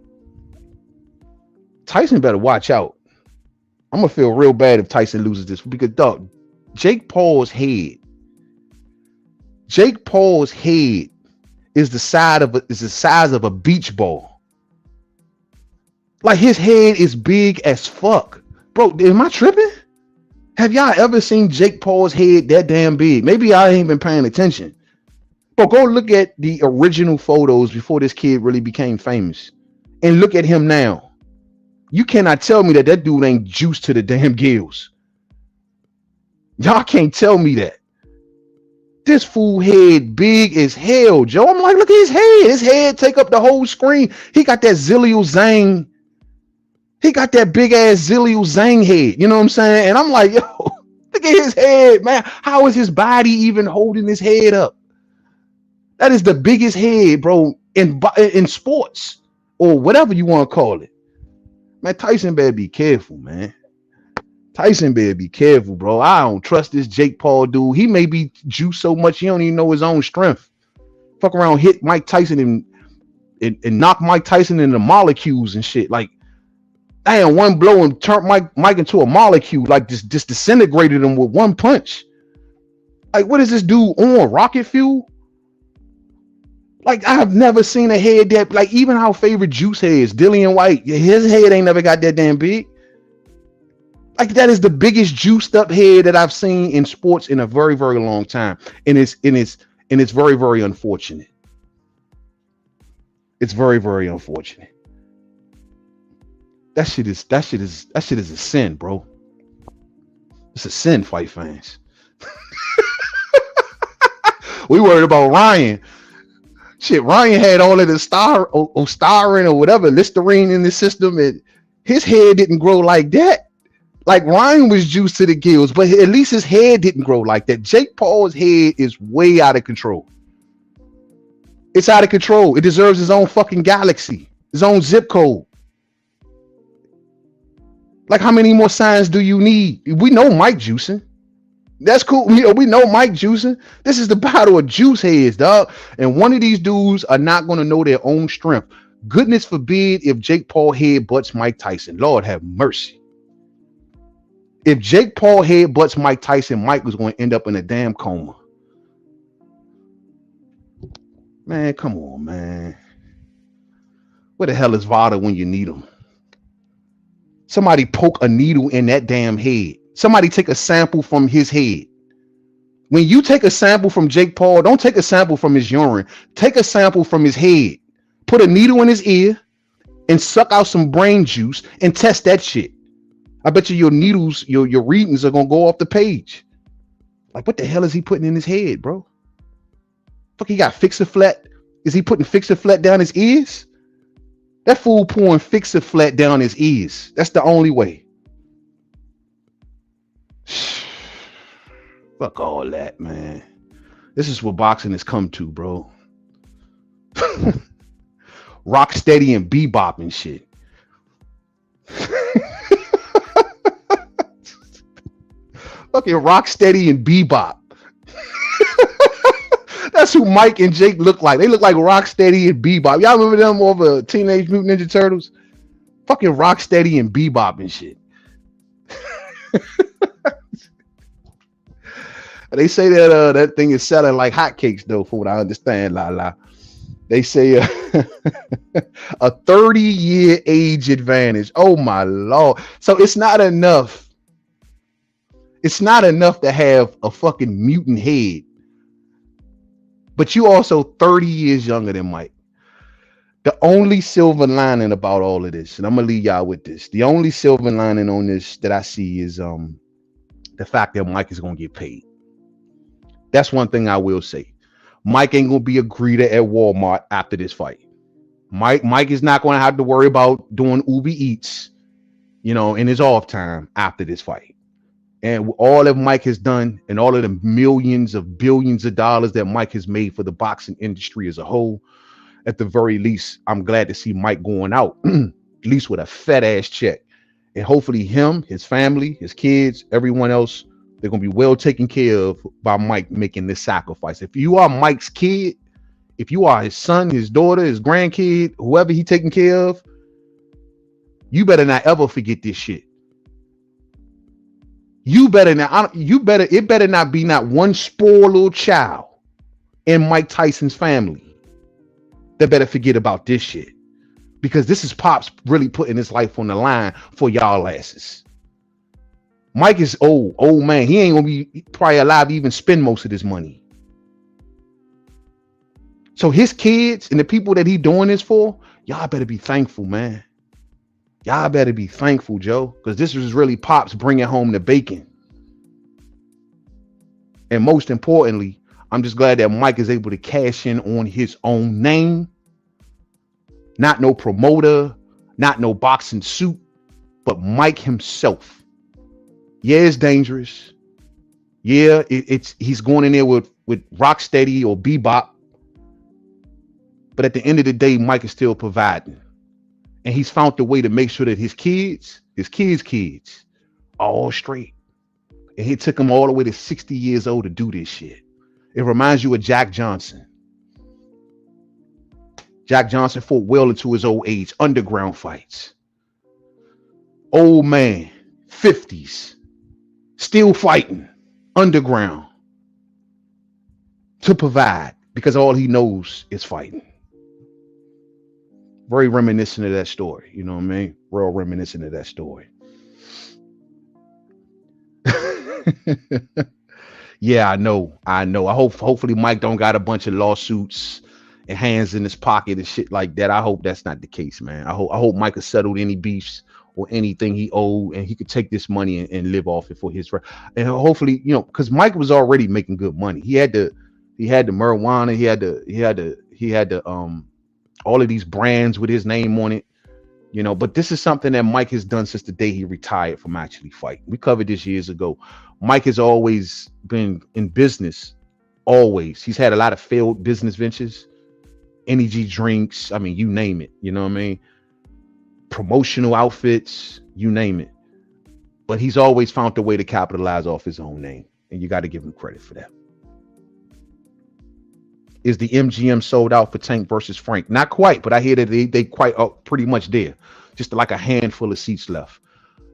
Tyson better watch out. I'm gonna feel real bad if Tyson loses this, because dog, Jake Paul's head is the size of a beach ball. Like, his head is big as fuck. Bro, am I tripping? Have y'all ever seen Jake Paul's head that damn big? Maybe I ain't been paying attention. But go look at the original photos before this kid really became famous, and look at him now. You cannot tell me that dude ain't juiced to the damn gills. Y'all can't tell me that. This fool head big as hell, Joe. I'm like, look at his head. His head take up the whole screen. He got that Zillion Zhang. He got that big ass Zillion Zhang head. You know what I'm saying? And I'm like, yo, look at his head, man. How is his body even holding his head up? That is the biggest head, bro, in sports or whatever you want to call it. Man, Tyson better be careful, man. Tyson better be careful, bro. I don't trust this Jake Paul dude. He may be juiced so much he don't even know his own strength. Fuck around, hit Mike Tyson and knock Mike Tyson into molecules and shit. Like, damn, one blow and turn Mike into a molecule. Like, just disintegrated him with one punch. Like, what is this dude on? Rocket fuel? Like, I have never seen a head that, like, even our favorite juice heads, Dillian White, his head ain't never got that damn big. Like, that is the biggest juiced up head that I've seen in sports in a very, very long time. And it's very, very unfortunate. It's very, very unfortunate. That shit is a sin, bro. It's a sin, fight fans. We worried about Ryan. Shit, Ryan had all of the styrene or whatever, Listerine in the system, and his head didn't grow like that. Like, Ryan was juiced to the gills, but at least his head didn't grow like that. Jake Paul's head is way out of control. It's out of control. It deserves his own fucking galaxy, his own zip code. Like, how many more signs do you need? We know Mike juicing. That's cool. We know Mike juicing. This is the battle of juice heads, dog. And one of these dudes are not going to know their own strength. Goodness forbid if Jake Paul head butts Mike Tyson. Lord have mercy. If Jake Paul head butts Mike Tyson, Mike was going to end up in a damn coma. Man, come on, man. Where the hell is Vada when you need him? Somebody poke a needle in that damn head. Somebody take a sample from his head. When you take a sample from Jake Paul, don't take a sample from his urine. Take a sample from his head. Put a needle in his ear and suck out some brain juice and test that shit. I bet you your needles, your readings are going to go off the page. Like, what the hell is he putting in his head, bro? Fuck, he got Fix-A-Flat? Is he putting Fix-A-Flat down his ears? That fool pouring Fix-A-Flat down his ears. That's the only way. Fuck all that, man. This is what boxing has come to, bro. Rocksteady and bebop and shit. Fucking Rocksteady and bebop. That's who Mike and Jake look like. They look like Rocksteady and bebop. Y'all remember them over Teenage Mutant Ninja Turtles? Fucking Rocksteady and bebop and shit. They say that that thing is selling like hotcakes, though, for what I understand. They say a 30-year age advantage. Oh my Lord. So it's not enough. It's not enough to have a fucking mutant head. But you also 30 years younger than Mike. The only silver lining about all of this, and I'm gonna leave y'all with this. The only silver lining on this that I see is the fact that Mike is gonna get paid. That's one thing I will say. Mike ain't gonna be a greeter at Walmart after this fight. Mike is not gonna have to worry about doing Uber Eats, in his off time after this fight. And all that Mike has done and all of the millions of billions of dollars that Mike has made for the boxing industry as a whole, at the very least, I'm glad to see Mike going out, at least with a fat ass check. And hopefully him, his family, his kids, everyone else, they're going to be well taken care of by Mike making this sacrifice. If you are Mike's kid, if you are his son, his daughter, his grandkid, whoever he taking care of, you better not ever forget this shit. It better not be not one spoiled little child in Mike Tyson's family that better forget about this shit. Because this is Pops really putting his life on the line for y'all asses. Mike is old man. He ain't gonna be probably alive to even spend most of this money. So his kids and the people that he doing this for, y'all better be thankful, man. Y'all better be thankful, Joe, because this was really Pops bringing home the bacon. And most importantly, I'm just glad that Mike is able to cash in on his own name. Not no promoter, not no boxing suit, but Mike himself. Yeah, it's dangerous. Yeah, he's going in there with Rocksteady or Bebop. But at the end of the day, Mike is still providing. And he's found a way to make sure that his kids are all straight. And he took him all the way to 60 years old to do this shit. It reminds you of Jack Johnson. Jack Johnson fought well into his old age, underground fights. Old man, 50s, still fighting, underground, to provide, because all he knows is fighting. Very reminiscent of that story, you know what I mean? Real reminiscent of that story. Yeah, I know. Hopefully Mike don't got a bunch of lawsuits and hands in his pocket and shit like that. I hope that's not the case, man. I hope Mike has settled any beefs or anything he owed, and he could take this money and live off it for his and hopefully, because Mike was already making good money. He had the marijuana, he had the all of these brands with his name on it, but this is something that Mike has done since the day he retired from actually fighting. We covered this years ago. Mike has always been in business. Always. He's had a lot of failed business ventures, energy drinks. I mean, you name it. You know what I mean? Promotional outfits, you name it. but he's always found a way to capitalize off his own name, and you got to give him credit for that. Is the MGM sold out for Tank versus Frank? Not quite, but I hear that they quite pretty much there. Just like a handful of seats left.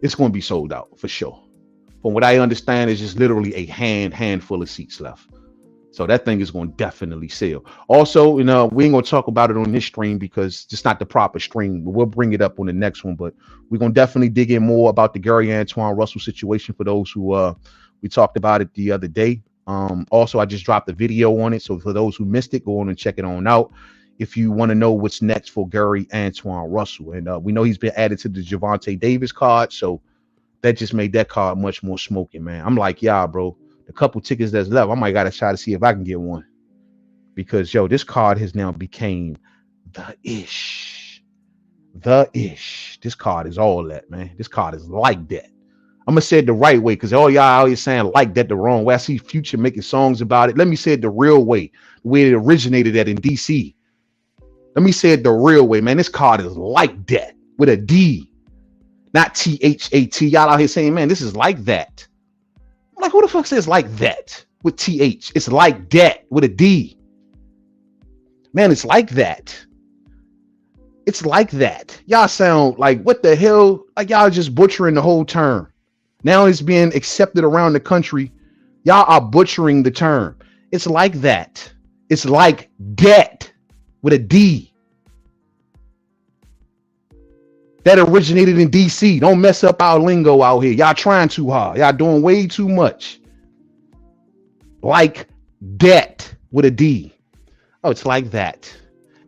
It's going to be sold out for sure. From what I understand, it's just literally a handful of seats left. So that thing is going to definitely sell. Also, we ain't going to talk about it on this stream because it's not the proper stream. We'll bring it up on the next one, but we're going to definitely dig in more about the Gary Antoine Russell situation for those who we talked about it the other day. Also, I just dropped a video on it. So for those who missed it, go on and check it on out. If you want to know what's next for Gary Antoine Russell. And we know he's been added to the Gervonta Davis card. So that just made that card much more smoking, man. I'm like, yeah, bro, the couple tickets that's left, I might got to try to see if I can get one. Because, yo, this card has now became the ish. This card is all that, man. This card is like that. I'm going to say it the right way because all y'all out here saying like that the wrong way. I see Future making songs about it. Let me say it the real way, the way it originated at in DC. Let me say it the real way, man. This card is like that with a D, not THAT. Y'all out here saying, man, this is like that. I'm like, who the fuck says like that with TH? It's like that with a D. Man, it's like that. It's like that. Y'all sound like, what the hell? Like y'all just butchering the whole term. Now it's being accepted around the country. Y'all are butchering the term. It's like that. It's like that with a D. That originated in DC. Don't mess up our lingo out here. Y'all trying too hard. Y'all doing way too much. Like that with a D. Oh, it's like that.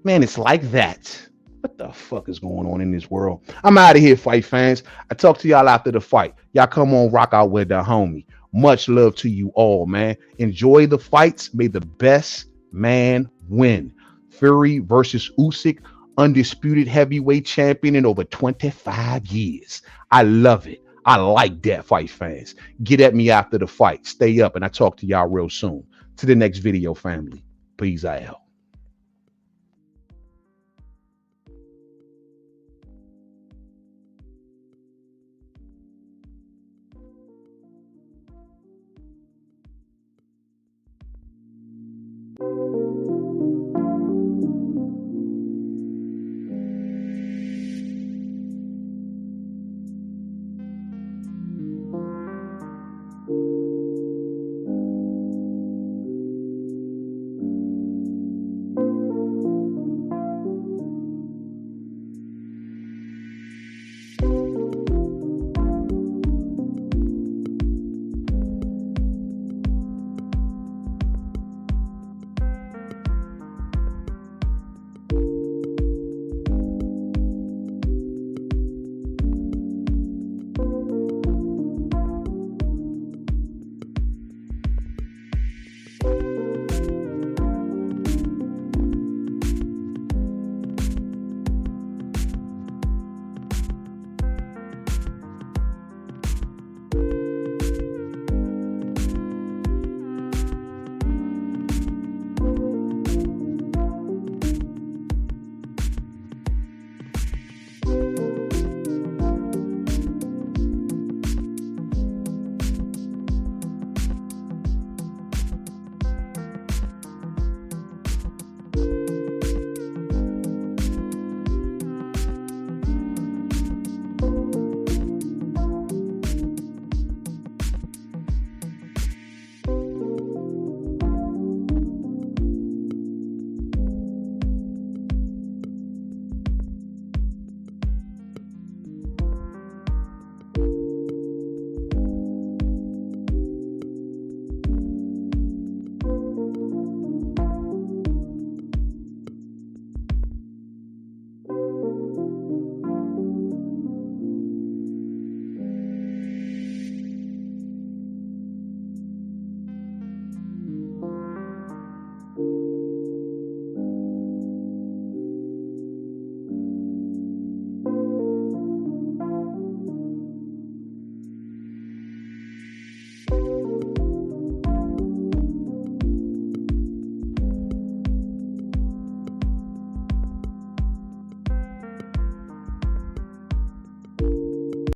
Man, it's like that. What the fuck is going on in this world? I'm out of here, fight fans. I talk to y'all after the fight. Y'all come on, rock out with the homie. Much love to you all, man. Enjoy the fights. May the best man win. Fury versus Usyk, undisputed heavyweight champion in over 25 years. I love it. I like that, fight fans. Get at me after the fight. Stay up, and I talk to y'all real soon. To the next video, family. Peace out.